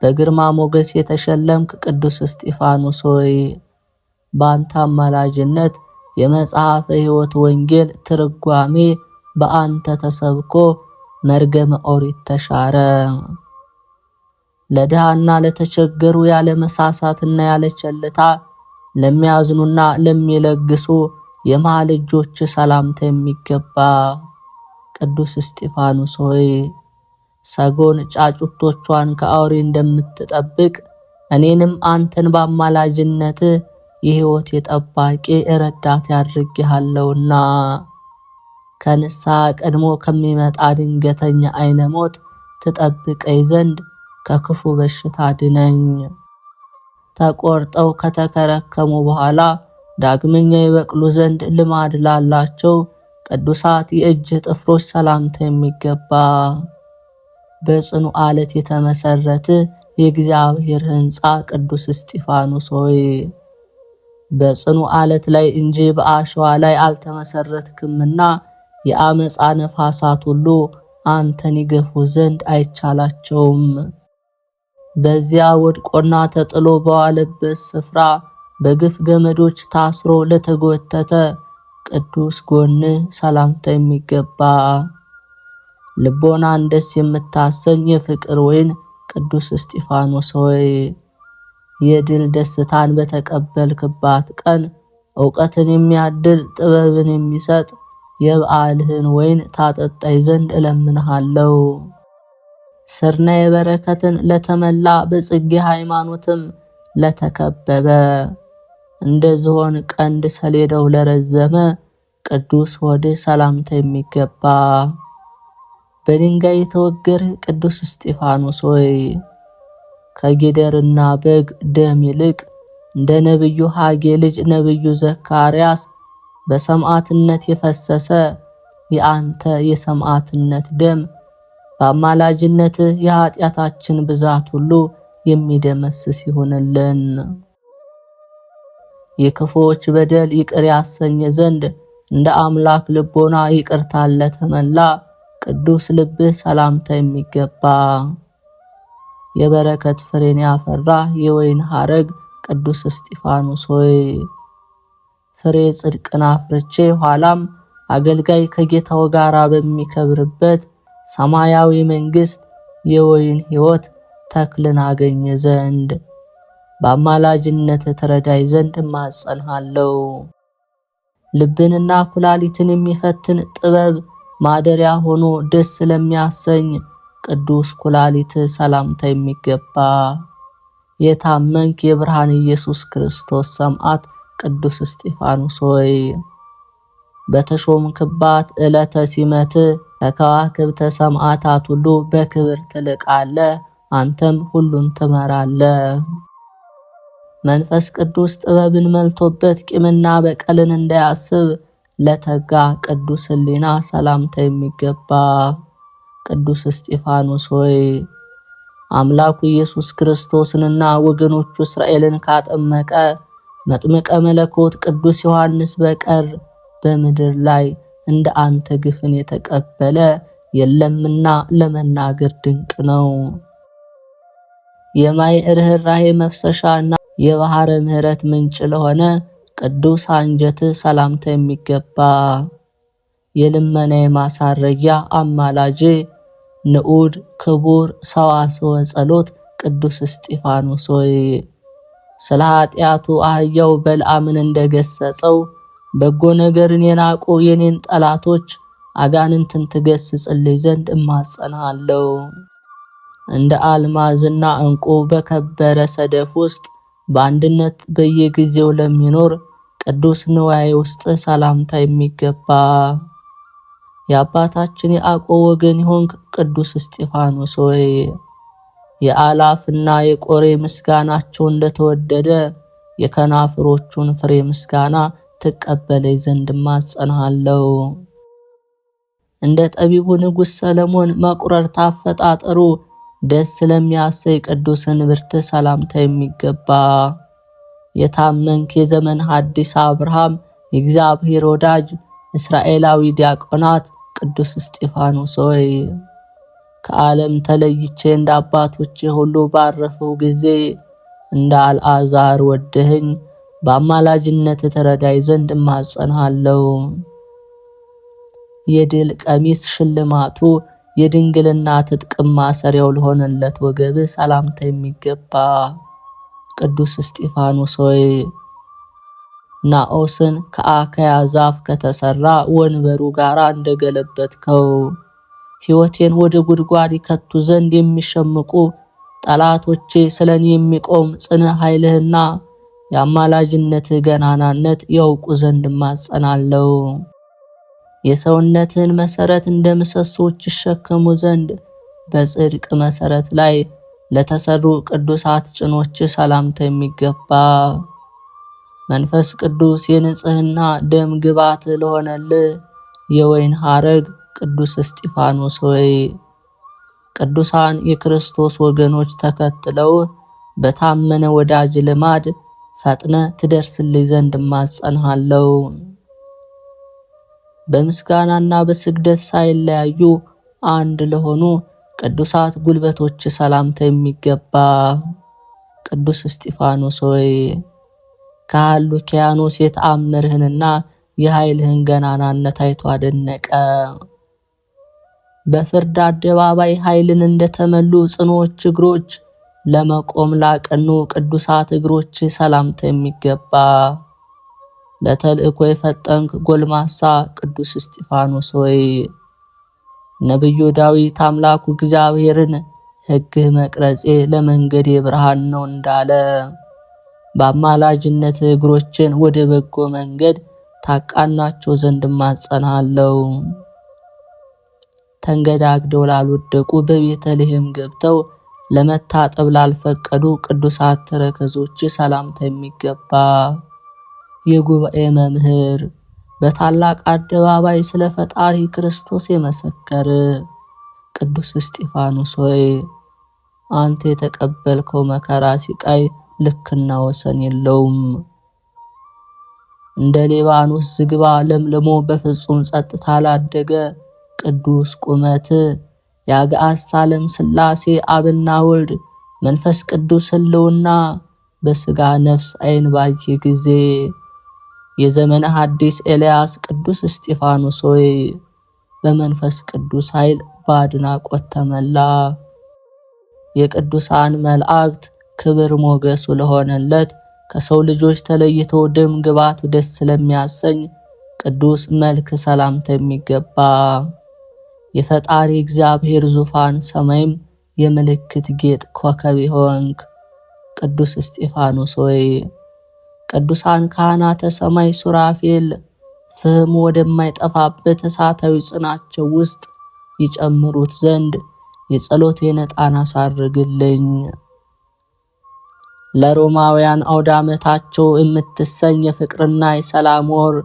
በግርማ ሞገስ የተሸለምክ ቅዱስ እስጢፋኖስ ሆይ በአንተ አማላጅነት የመጽሐፈ ሕይወት ወንጌል ትርጓሜ በአንተ ተሰብኮ መርገመ ኦሪት ተሻረ። ለድሃና ለተቸገሩ ያለ መሳሳትና ያለ ቸልታ ለሚያዝኑና ለሚለግሱ የመሃል እጆች ሰላምታ የሚገባ ቅዱስ እስጢፋኖስ ሆይ ሰጎን ጫጩቶቿን ከአውሬ እንደምትጠብቅ እኔንም አንተን በአማላጅነት የሕይወት የጠባቂ ረዳት ያድርግሃለሁና ከንስሐ ቀድሞ ከሚመጣ ድንገተኛ አይነ ሞት ትጠብቀኝ ዘንድ ከክፉ በሽታ ድነኝ። ተቆርጠው ከተከረከሙ በኋላ ዳግመኛ ይበቅሉ ዘንድ ልማድ ላላቸው ቅዱሳት የእጅ ጥፍሮች ሰላምታ የሚገባ በጽኑ ዓለት የተመሰረተ የእግዚአብሔር ሕንጻ ቅዱስ እስጢፋኖስ ሆይ በጽኑ ዓለት ላይ እንጂ በአሸዋ ላይ አልተመሰረትክምና የአመፃ ነፋሳት ሁሉ አንተን ይገፉ ዘንድ አይቻላቸውም። በዚያ ወድቆና ተጥሎ በዋለበት ስፍራ በግፍ ገመዶች ታስሮ ለተጎተተ ቅዱስ ጎንህ ሰላምታ የሚገባ ልቦናን ደስ የምታሰኝ የፍቅር ወይን ቅዱስ እስጢፋኖስ ሆይ የድል ደስታን በተቀበልክባት ቀን ዕውቀትን የሚያድል ጥበብን የሚሰጥ የበዓልህን ወይን ታጠጣይ ዘንድ እለምንሃለሁ። ስርና የበረከትን ለተመላ በጽጌ ሃይማኖትም ለተከበበ እንደ ዝሆን ቀንድ ሰሌዳው ለረዘመ ቅዱስ ሆድህ ሰላምታ የሚገባ በድንጋይ የተወገርህ ቅዱስ እስጢፋኖስ ሆይ ከጊደርና በግ ደም ይልቅ እንደ ነብዩ ሐጌ ልጅ ነብዩ ዘካርያስ በሰማዕትነት የፈሰሰ የአንተ የሰማዕትነት ደም በአማላጅነት የኃጢአታችን ብዛት ሁሉ የሚደመስስ ይሆንልን። የክፉዎች በደል ይቅር ያሰኘ ዘንድ እንደ አምላክ ልቦና ይቅርታን ለተመላ ቅዱስ ልብህ ሰላምታ የሚገባ የበረከት ፍሬን ያፈራ የወይን ሐረግ ቅዱስ እስጢፋኖስ ሆይ ፍሬ ጽድቅን አፍርቼ ኋላም አገልጋይ ከጌታው ጋር በሚከብርበት ሰማያዊ መንግሥት የወይን ሕይወት ተክልን አገኘ ዘንድ በአማላጅነት ተረዳይ ዘንድ እማጸንሃለሁ። ልብንና ኩላሊትን የሚፈትን ጥበብ ማደሪያ ሆኖ ደስ ስለሚያሰኝ ቅዱስ ኩላሊት ሰላምታ የሚገባ የታመንክ የብርሃን ኢየሱስ ክርስቶስ ሰማዕት ቅዱስ እስጢፋኖስ ሆይ በተሾምክባት ዕለተ ሲመት ከከዋክብተ ሰማዕታት ሁሉ በክብር ትልቃለህ፣ አንተም ሁሉን ትመራለህ። መንፈስ ቅዱስ ጥበብን መልቶበት ቂምና በቀልን እንዳያስብ ለተጋ ቅዱስ ሕሊና ሰላምታ የሚገባ ቅዱስ እስጢፋኖስ ሆይ አምላኩ ኢየሱስ ክርስቶስንና ወገኖቹ እስራኤልን ካጠመቀ መጥምቀ መለኮት ቅዱስ ዮሐንስ በቀር በምድር ላይ እንደ አንተ ግፍን የተቀበለ የለምና ለመናገር ድንቅ ነው። የማይ ርኅራኄ መፍሰሻና የባህረ ምሕረት ምንጭ ለሆነ ቅዱስ አንጀት ሰላምታ የሚገባ የልመናዬ ማሳረጊያ አማላጄ ንዑድ ክቡር ሰዋስወ ጸሎት ቅዱስ እስጢፋኖስ ሆይ ስለ ኃጢአቱ አህያው በልዓምን እንደገሰጸው በጎ ነገርን የናቁ የኔን ጠላቶች አጋንንትን ትገስጽልኝ ዘንድ እማጸንሃለሁ። እንደ አልማዝና ዕንቁ በከበረ ሰደፍ ውስጥ በአንድነት በየጊዜው ለሚኖር ቅዱስ ንዋይ ውስጥ ሰላምታ የሚገባ የአባታችን የያዕቆብ ወገን የሆንክ ቅዱስ እስጢፋኖስ ሆይ የአላፍና የቆሬ ምስጋናቸው እንደተወደደ የከናፍሮቹን ፍሬ ምስጋና ትቀበለኝ ዘንድ እማጸንሃለሁ። እንደ ጠቢቡ ንጉሥ ሰለሞን መቁረር ታፈጣጠሩ ደስ ስለሚያሰኝ ቅዱስ እንብርት ሰላምታ የሚገባ የታመንክ የዘመን ሐዲስ አብርሃም የእግዚአብሔር ወዳጅ እስራኤላዊ ዲያቆናት ቅዱስ እስጢፋኖስ ሆይ ከዓለም ተለይቼ እንደ አባቶቼ ሁሉ ባረፈው ጊዜ እንደ አልዓዛር ወደኸኝ በአማላጅነት ተረዳይ ዘንድ እማጸንሃለሁ። የድል ቀሚስ ሽልማቱ የድንግልና ትጥቅ ማሰሪያው ለሆነለት ወገብ ሰላምታ የሚገባ ቅዱስ እስጢፋኖስ ሆይ ናኦስን ከአካያ ዛፍ ከተሰራ ወንበሩ ጋር እንደገለበጥከው ሕይወቴን ወደ ጉድጓድ ይከቱ ዘንድ የሚሸምቁ ጠላቶቼ ስለኔ የሚቆም ጽን ኃይልህና የአማላጅነትህ ገናናነት ያውቁ ዘንድ እማጸናለሁ። የሰውነትህን መሰረት እንደ ምሰሶች ይሸከሙ ዘንድ በጽድቅ መሰረት ላይ ለተሰሩ ቅዱሳት ጭኖች ሰላምታ የሚገባ መንፈስ ቅዱስ የንጽህና ደም ግባት ለሆነልህ የወይን ሐረግ ቅዱስ እስጢፋኖስ ሆይ ቅዱሳን የክርስቶስ ወገኖች ተከትለው በታመነ ወዳጅ ልማድ ፈጥነ ትደርስልኝ ዘንድ እማጸንሃለሁ። በምስጋናና በስግደት ሳይለያዩ አንድ ለሆኑ ቅዱሳት ጉልበቶች ሰላምታ የሚገባ ቅዱስ እስጢፋኖስ ሆይ ከሃሉኪያኖስ የተአምርህንና የኃይልህን ገናናነት አይቶ አደነቀ። በፍርድ አደባባይ ኃይልን እንደተመሉ ጽኖች እግሮች ለመቆም ላቀኑ ቅዱሳት እግሮች ሰላምታ የሚገባ ለተልእኮ የፈጠንክ ጎልማሳ ቅዱስ እስጢፋኖስ ሆይ ነብዩ ዳዊት አምላኩ እግዚአብሔርን ሕግህ መቅረጼ ለመንገዴ ብርሃን ነው እንዳለ በአማላጅነት እግሮችን ወደ በጎ መንገድ ታቃናቸው ዘንድ እማጸንሃለሁ። ተንገዳግደው ላልወደቁ በቤተልሔም ገብተው ለመታጠብ ላልፈቀዱ ቅዱሳት ተረከዞች ሰላምታ የሚገባ የጉባኤ መምህር በታላቅ አደባባይ ስለ ፈጣሪ ክርስቶስ የመሰከረ ቅዱስ እስጢፋኖስ ሆይ አንተ የተቀበልከው መከራ ሲቃይ ልክና ወሰን የለውም። እንደ ሊባኖስ ዝግባ ለምልሞ በፍጹም ጸጥታ ላደገ ቅዱስ ቁመት የአጋዕዝተ ዓለም ሥላሴ አብና ወልድ መንፈስ ቅዱስ ሕልውና በሥጋ ነፍስ ዓይን ባየ ጊዜ የዘመነ ሐዲስ ኤልያስ ቅዱስ እስጢፋኖስ ሆይ በመንፈስ ቅዱስ ኃይል በአድናቆት ተመላ። የቅዱሳን መላእክት ክብር ሞገሱ ለሆነለት ከሰው ልጆች ተለይቶ ደም ግባቱ ደስ ስለሚያሰኝ ቅዱስ መልክ ሰላምታ የሚገባ የፈጣሪ እግዚአብሔር ዙፋን ሰማይም የምልክት ጌጥ ኮከብ ሆንክ ቅዱስ እስጢፋኖስ ሆይ ቅዱሳን ካህናተ ሰማይ ሱራፌል ፍህም ወደማይጠፋበት እሳታዊ ጽናቸው ውስጥ ይጨምሩት ዘንድ የጸሎቴን ዕጣን አሳርግልኝ። ለሮማውያን አውደ ዓመታቸው የምትሰኝ የፍቅርና የሰላም ወር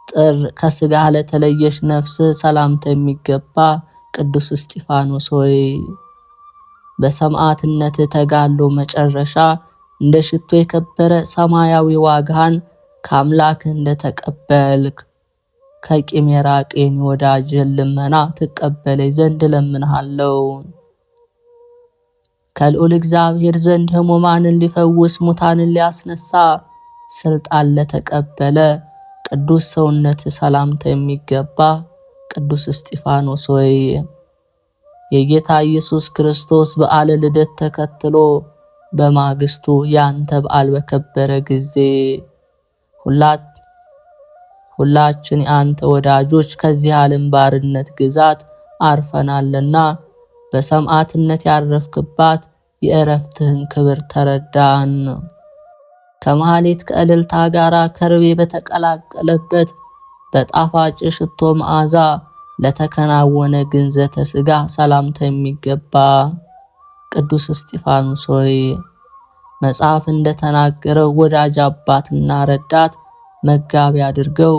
ጥር ከሥጋ ለተለየሽ ነፍስ ሰላምታ የሚገባ ቅዱስ እስጢፋኖስ ሆይ በሰማዕትነት ተጋድሎ መጨረሻ እንደ ሽቶ የከበረ ሰማያዊ ዋጋህን ከአምላክህ እንደተቀበልክ ከቂም የራቀኝ ወዳጅህን ልመና ትቀበለኝ ዘንድ እለምንሃለሁ። ከልዑል እግዚአብሔር ዘንድ ሕሙማንን ሊፈውስ ሙታንን ሊያስነሳ ስልጣን ለተቀበለ ቅዱስ ሰውነት ሰላምታ የሚገባ ቅዱስ እስጢፋኖስ ሆይ የጌታ ኢየሱስ ክርስቶስ በዓለ ልደት ተከትሎ በማግስቱ ያንተ በዓል በከበረ ጊዜ ሁላችን የአንተ ወዳጆች ከዚህ ዓለም ባርነት ግዛት አርፈናልና በሰማዕትነት ያረፍክባት የእረፍትህን ክብር ተረዳን። ከመሐሌት ከእልልታ ጋር ከርቤ በተቀላቀለበት በጣፋጭ ሽቶ መዓዛ ለተከናወነ ግንዘተ ሥጋ ሰላምታ የሚገባ ቅዱስ እስጢፋኖስ ሆይ መጽሐፍ እንደተናገረው ወዳጅ አባትና ረዳት መጋቢ አድርገው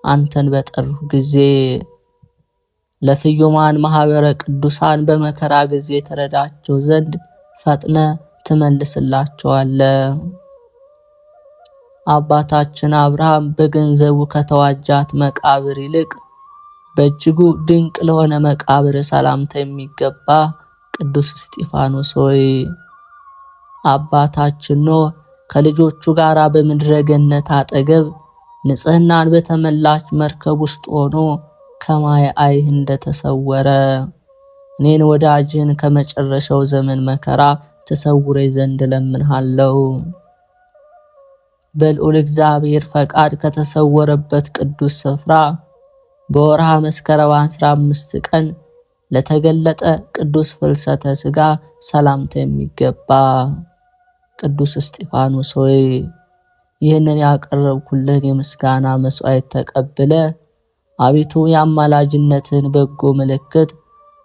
አንተን በጠሩህ ጊዜ ለፍዩማን ማህበረ ቅዱሳን በመከራ ጊዜ ተረዳቸው ዘንድ ፈጥነ ትመልስላቸዋለህ። አባታችን አብርሃም በገንዘቡ ከተዋጃት መቃብር ይልቅ በእጅጉ ድንቅ ለሆነ መቃብር ሰላምታ የሚገባ ቅዱስ እስጢፋኖስ ሆይ አባታችን ኖህ ከልጆቹ ጋር በምድረ ገነት አጠገብ ንጽህናን በተመላች መርከብ ውስጥ ሆኖ ከማየ አይህ እንደተሰወረ እኔን ወዳጅን ከመጨረሻው ዘመን መከራ ተሰውረኝ ዘንድ እለምንሃለሁ። በልዑል እግዚአብሔር ፈቃድ ከተሰወረበት ቅዱስ ስፍራ በወርሃ መስከረም 15 ቀን ለተገለጠ ቅዱስ ፍልሰተ ሥጋ ሰላምታ የሚገባ ቅዱስ እስጢፋኖስ ሆይ ይህንን ያቀረብኩልን የምስጋና መስዋዕት ተቀብለ አቤቱ የአማላጅነትን በጎ ምልክት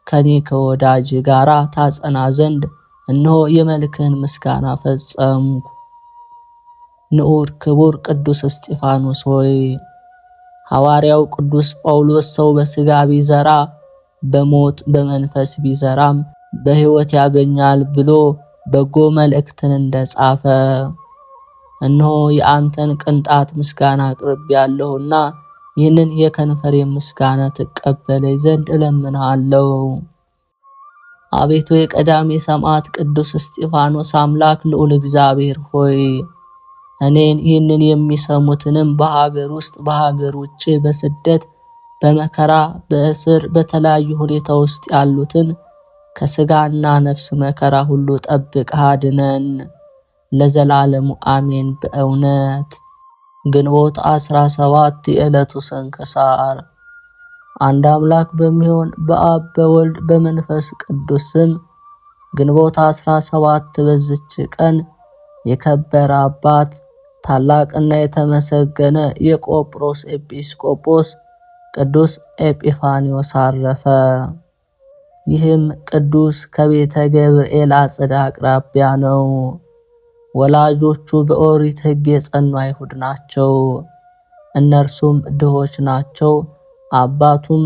ከኔ ከወዳጅ ጋራ ታጸና ዘንድ እነሆ የመልክህን ምስጋና ፈጸምኩ። ንዑድ ክቡር ቅዱስ እስጢፋኖስ ሆይ ሐዋርያው ቅዱስ ጳውሎስ ሰው በሥጋ ቢዘራ በሞት በመንፈስ ቢዘራም በሕይወት ያገኛል ብሎ በጎ መልእክትን እንደጻፈ እነሆ የአንተን ቅንጣት ምስጋና አቅርቤያለሁና ይህንን የከንፈሬ ምስጋና ትቀበለኝ ዘንድ እለምንሃለሁ። አቤቱ የቀዳሜ ሰማዕት ቅዱስ እስጢፋኖስ አምላክ ልዑል እግዚአብሔር ሆይ እኔን ይህንን የሚሰሙትንም በሀገር ውስጥ በሀገር ውጭ በስደት በመከራ በእስር በተለያዩ ሁኔታ ውስጥ ያሉትን ከሥጋና ነፍስ መከራ ሁሉ ጠብቀህ አድነን ለዘላለሙ አሜን። በእውነት ግንቦት 17 የዕለቱ ስንክሳር። አንድ አምላክ በሚሆን በአብ በወልድ በመንፈስ ቅዱስ ስም ግንቦት 17 በዚች ቀን የከበረ አባት ታላቅና የተመሰገነ የቆጵሮስ ኤጲስቆጶስ ቅዱስ ኤጲፋንዮስ አረፈ። ይህም ቅዱስ ከቤተ ገብርኤል አጽድ አቅራቢያ ነው። ወላጆቹ በኦሪት ሕግ የጸኑ አይሁድ ናቸው። እነርሱም ድሆች ናቸው። አባቱም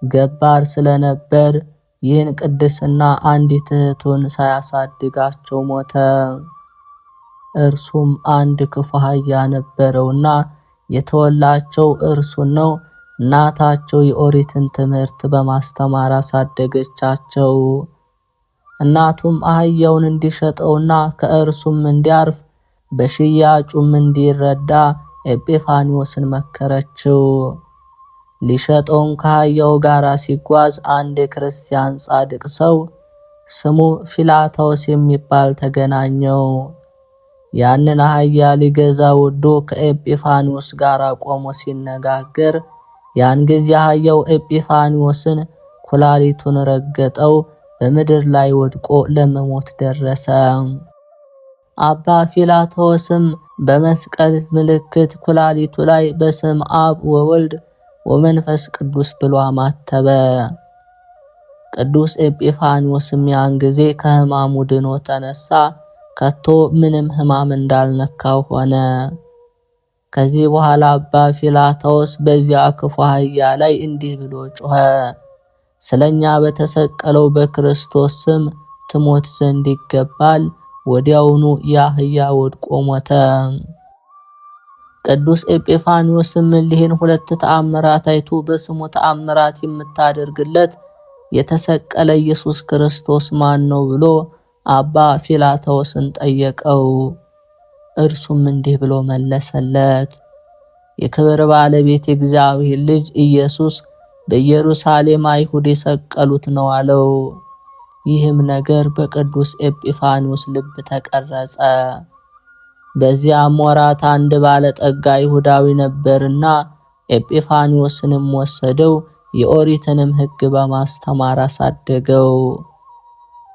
ገባር ስለነበር ይህን ቅድስና አንዲት እህቱን ሳያሳድጋቸው ሞተ። እርሱም አንድ ክፉ አህያ ነበረውና የተወላቸው እርሱን ነው። እናታቸው የኦሪትን ትምህርት በማስተማር አሳደገቻቸው። እናቱም አህያውን እንዲሸጠውና ከእርሱም እንዲያርፍ በሽያጩም እንዲረዳ ኤጲፋንዮስን መከረችው። ሊሸጠውም ከአህያው ጋር ሲጓዝ አንድ የክርስቲያን ጻድቅ ሰው ስሙ ፊላታዎስ የሚባል ተገናኘው። ያንን አህያ ሊገዛ ወዶ ከኤጲፋንዮስ ጋር ቆሞ ሲነጋገር ያን ጊዜ አህያው ኤጲፋንዮስን ኩላሊቱን ረገጠው፣ በምድር ላይ ወድቆ ለመሞት ደረሰ። አባ ፊላታዎስም በመስቀል ምልክት ኩላሊቱ ላይ በስም አብ ወወልድ ወመንፈስ ቅዱስ ብሎ አማተበ። ቅዱስ ኤጲፋንዮስም ያን ጊዜ ከሕማሙ ድኖ ተነሳ፣ ከቶ ምንም ሕማም እንዳልነካው ሆነ። ከዚህ በኋላ አባ ፊላታዎስ በዚያ ክፉ አህያ ላይ እንዲህ ብሎ ጮኸ፣ ስለኛ በተሰቀለው በክርስቶስ ስም ትሞት ዘንድ ይገባል። ወዲያውኑ የአህያ ወድቆ ሞተ። ቅዱስ ኤጲፋንዮስም እሊህን ሁለት ተአምራት አይቶ በስሙ ተአምራት የምታደርግለት የተሰቀለ ኢየሱስ ክርስቶስ ማን ነው ብሎ አባ ፊላታዎስን ጠየቀው። እርሱም እንዲህ ብሎ መለሰለት፣ የክብር ባለቤት የእግዚአብሔር ልጅ ኢየሱስ በኢየሩሳሌም አይሁድ የሰቀሉት ነው አለው። ይህም ነገር በቅዱስ ኤጲፋንዮስ ልብ ተቀረጸ። በዚያም ወራት አንድ ባለጠጋ ይሁዳዊ ነበርና ኤጲፋንዮስንም ወሰደው፣ የኦሪትንም ሕግ በማስተማር አሳደገው።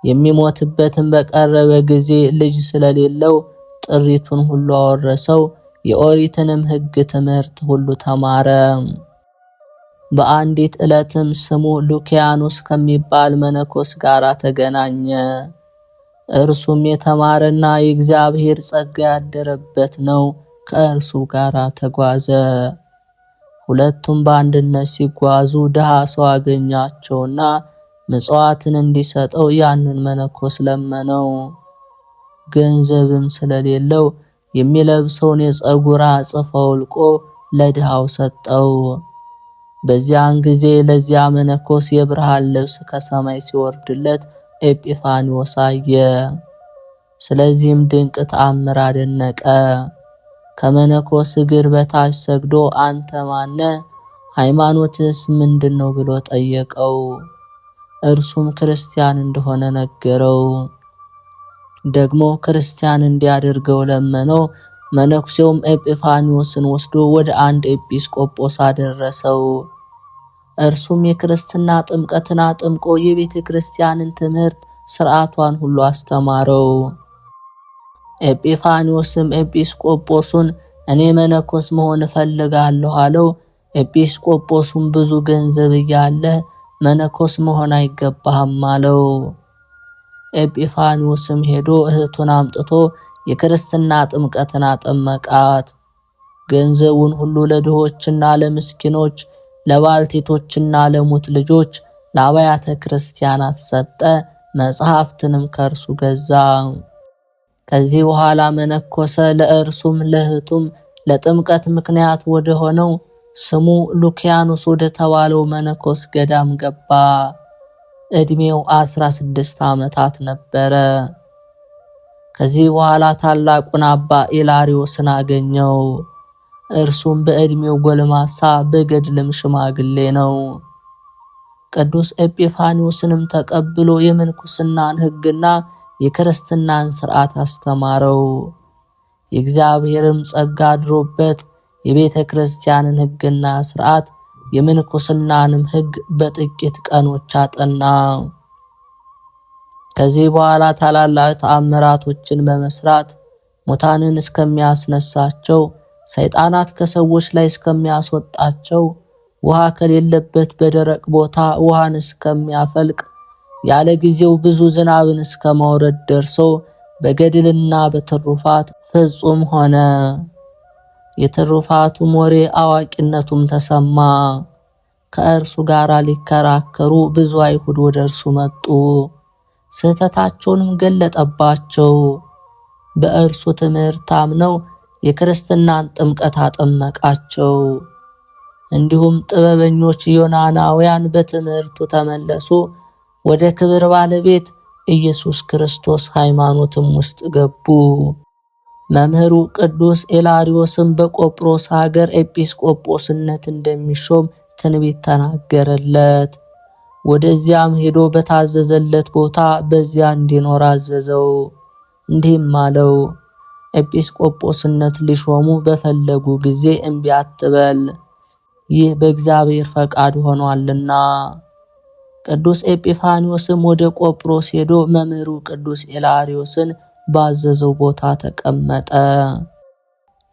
የሚሞትበትን በቀረበ ጊዜ ልጅ ስለሌለው ጥሪቱን ሁሉ አወረሰው፣ የኦሪትንም ሕግ ትምህርት ሁሉ ተማረ። በአንዲት ዕለትም ስሙ ሉኪያኖስ ከሚባል መነኮስ ጋር ተገናኘ። እርሱም የተማረና የእግዚአብሔር ጸጋ ያደረበት ነው። ከእርሱ ጋር ተጓዘ። ሁለቱም በአንድነት ሲጓዙ ድሃ ሰው አገኛቸውና ምጽዋትን እንዲሰጠው ያንን መነኮስ ለመነው። ገንዘብም ስለሌለው የሚለብሰውን የፀጉር አጽፍ አውልቆ ለድሃው ሰጠው። በዚያን ጊዜ ለዚያ መነኮስ የብርሃን ልብስ ከሰማይ ሲወርድለት ኤጲፋንዮስ አየ። ስለዚህም ድንቅ ተአምር አደነቀ። ከመነኮስ እግር በታች ሰግዶ አንተ ማነ? ሃይማኖትስ ምንድነው ብሎ ጠየቀው። እርሱም ክርስቲያን እንደሆነ ነገረው። ደግሞ ክርስቲያን እንዲያደርገው ለመነው። መነኩሴውም ኤጲፋንዮስን ወስዶ ወደ አንድ ኤጲስቆጶስ አደረሰው። እርሱም የክርስትና ጥምቀትን አጥምቆ የቤተ ክርስቲያንን ትምህርት ሥርዓቷን ሁሉ አስተማረው። ኤጲፋንዮስም ኤጲስቆጶሱን እኔ መነኮስ መሆን እፈልጋለሁ አለው። ኤጲስቆጶሱም ብዙ ገንዘብ እያለ መነኮስ መሆን አይገባህም አለው። ኤጲፋንዮስም ሄዶ እህቱን አምጥቶ የክርስትና ጥምቀትን አጠመቃት። ገንዘቡን ሁሉ ለድሆችና ለምስኪኖች፣ ለባልቴቶችና ለሙት ልጆች፣ ለአብያተ ክርስቲያናት ሰጠ። መጽሐፍትንም ከእርሱ ገዛ። ከዚህ በኋላ መነኮሰ። ለእርሱም ለእህቱም ለጥምቀት ምክንያት ወደ ሆነው ስሙ ሉኪያኖስ ወደ ተባለው መነኮስ ገዳም ገባ። ዕድሜው 16 ዓመታት ነበረ። ከዚህ በኋላ ታላቁን አባ ኢላሪዮስን አገኘው። እርሱም በዕድሜው ጎልማሳ በገድልም ሽማግሌ ነው። ቅዱስ ኤጲፋንዮስንም ተቀብሎ የምንኩስናን ሕግና የክርስትናን ሥርዓት አስተማረው። የእግዚአብሔርም ጸጋ አድሮበት የቤተ ክርስቲያንን ሕግና ሥርዓት የምንኩስናንም ሕግ በጥቂት ቀኖች አጠና። ከዚህ በኋላ ታላላቅ ተአምራቶችን በመስራት ሙታንን እስከሚያስነሳቸው፣ ሰይጣናት ከሰዎች ላይ እስከሚያስወጣቸው፣ ውሃ ከሌለበት በደረቅ ቦታ ውሃን እስከሚያፈልቅ፣ ያለ ጊዜው ብዙ ዝናብን እስከማውረድ ደርሶ በገድልና በትሩፋት ፍጹም ሆነ። የትሩፋቱም ወሬ አዋቂነቱም ተሰማ። ከእርሱ ጋር ሊከራከሩ ብዙ አይሁድ ወደ እርሱ መጡ። ስህተታቸውንም ገለጠባቸው። በእርሱ ትምህርት አምነው የክርስትናን ጥምቀት አጠመቃቸው። እንዲሁም ጥበበኞች ዮናናውያን በትምህርቱ ተመለሱ። ወደ ክብር ባለቤት ኢየሱስ ክርስቶስ ሃይማኖትም ውስጥ ገቡ። መምህሩ ቅዱስ ኤላሪዮስም በቆጵሮስ ሀገር ኤጲስቆጶስነት እንደሚሾም ትንቢት ተናገረለት። ወደዚያም ሄዶ በታዘዘለት ቦታ በዚያ እንዲኖር አዘዘው። እንዲህም አለው፣ ኤጲስቆጶስነት ሊሾሙ በፈለጉ ጊዜ እምቢ አትበል፣ ይህ በእግዚአብሔር ፈቃድ ሆኗልና። ቅዱስ ኤጲፋንዮስም ወደ ቆጵሮስ ሄዶ መምህሩ ቅዱስ ኤላሪዮስን ባዘዘው ቦታ ተቀመጠ።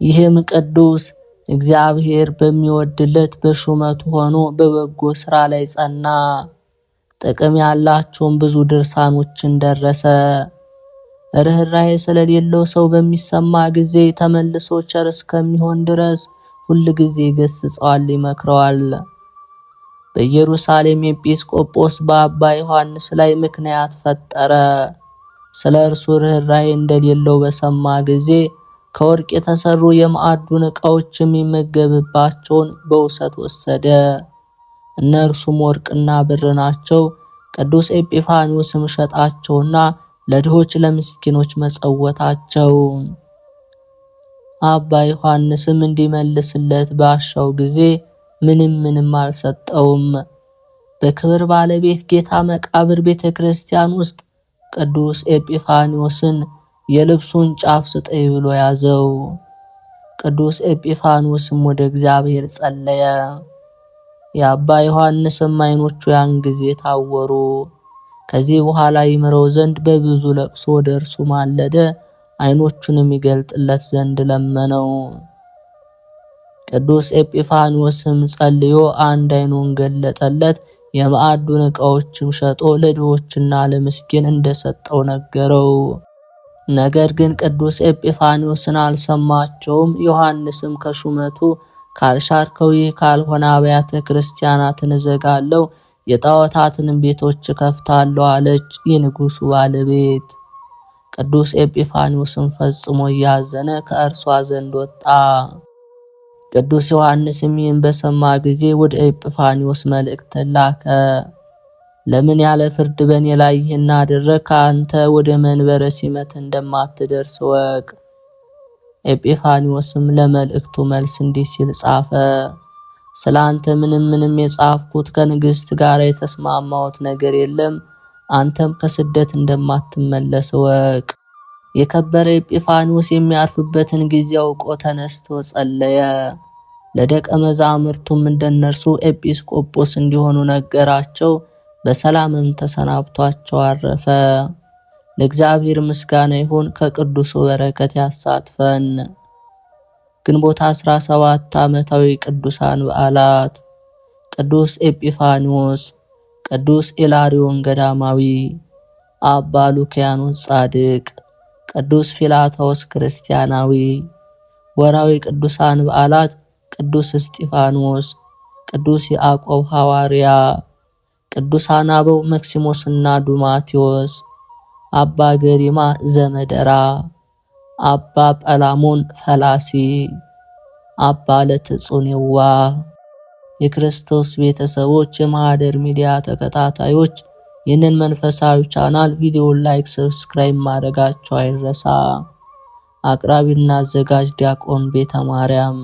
ይህም ቅዱስ እግዚአብሔር በሚወድለት በሹመቱ ሆኖ በበጎ ሥራ ላይ ጸና። ጥቅም ያላቸውን ብዙ ድርሳኖችን ደረሰ። ርኅራኄ ስለሌለው ሰው በሚሰማ ጊዜ ተመልሶ ቸር እስከሚሆን ድረስ ሁል ጊዜ ይገሥጸዋል፣ ይመክረዋል። በኢየሩሳሌም ኤጲስቆጶስ በአባ ዮሐንስ ላይ ምክንያት ፈጠረ። ስለ እርሱ ርኅራኄ እንደሌለው በሰማ ጊዜ ከወርቅ የተሰሩ የማዕዱን ዕቃዎች የሚመገብባቸውን በውሰት ወሰደ። እነርሱም ወርቅና ብር ናቸው። ቅዱስ ኤጲፋንዮስም ሸጣቸውና ለድሆች ለምስኪኖች መጸወታቸው። አባ ዮሐንስም እንዲመልስለት ባሻው ጊዜ ምንም አልሰጠውም። በክብር ባለቤት ጌታ መቃብር ቤተ ክርስቲያን ውስጥ ቅዱስ ኤጲፋንዮስን የልብሱን ጫፍ ስጠኝ ብሎ ያዘው። ቅዱስ ኤጲፋንዮስም ወደ እግዚአብሔር ጸለየ። የአባ ዮሐንስም ዓይኖቹ ያን ጊዜ ታወሩ። ከዚህ በኋላ ይምረው ዘንድ በብዙ ለቅሶ ወደ እርሱ ማለደ። ዓይኖቹንም ይገልጥለት ዘንድ ለመነው። ቅዱስ ኤጲፋንዮስም ጸልዮ አንድ ዓይኑን ገለጠለት። የማዕዱን ዕቃዎችም ሸጦ ለድሆችና ለምስኪን እንደሰጠው ነገረው። ነገር ግን ቅዱስ ኤጲፋንዮስን አልሰማቸውም። ዮሐንስም ከሹመቱ ካልሻርከው ይህ ካልሆነ አብያተ ክርስቲያናትን እዘጋለሁ፣ የጣዖታትንም ቤቶች እከፍታለሁ አለች የንጉሡ ባለቤት። ቅዱስ ኤጲፋንዮስም ፈጽሞ እያዘነ ከእርሷ ዘንድ ወጣ። ቅዱስ ዮሐንስም ይህን በሰማ ጊዜ ወደ ኤጲፋንዮስ መልእክትን ላከ። ለምን ያለ ፍርድ በእኔ ላይ ይህን አደረግህ? አንተ ወደ መንበረ ሲመት እንደማትደርስ ወቅ። ኤጲፋንዮስም ለመልእክቱ መልስ እንዲህ ሲል ጻፈ። ስለ አንተ ምንም የጻፍኩት ከንግሥት ጋር የተስማማሁት ነገር የለም። አንተም ከስደት እንደማትመለስ ወቅ። የከበረ ኤጲፋንዮስ የሚያርፍበትን ጊዜ አውቆ ተነስቶ ጸለየ። ለደቀ መዛሙርቱም እንደነርሱ ኤጲስቆጶስ እንዲሆኑ ነገራቸው። በሰላምም ተሰናብቷቸው አረፈ። ለእግዚአብሔር ምስጋና ይሁን፣ ከቅዱሱ በረከት ያሳትፈን። ግንቦት 17 ዓመታዊ ቅዱሳን በዓላት፦ ቅዱስ ኤጲፋንዮስ፣ ቅዱስ ኢላሪዮን ገዳማዊ፣ አባ ሉኪያኖስ ጻድቅ፣ ቅዱስ ፊላታዎስ ክርስቲያናዊ። ወርሃዊ ቅዱሳን በዓላት፦ ቅዱስ እስጢፋኖስ፣ ቅዱስ ያዕቆብ ሐዋርያ፣ ቅዱሳን አበው መክሲሞስና ዱማቴዎስ፣ አባ ገሪማ ዘመደራ፣ አባ ጰላሞን ፈላሲ፣ አባ ለትጹኔዋ። የክርስቶስ ቤተሰቦች፣ የማህደር ሚዲያ ተከታታዮች ይህንን መንፈሳዊ ቻናል ቪዲዮን ላይክ፣ ሰብስክራይብ ማድረጋቸው አይረሳ። አቅራቢና አዘጋጅ ዲያቆን ቤተ ማርያም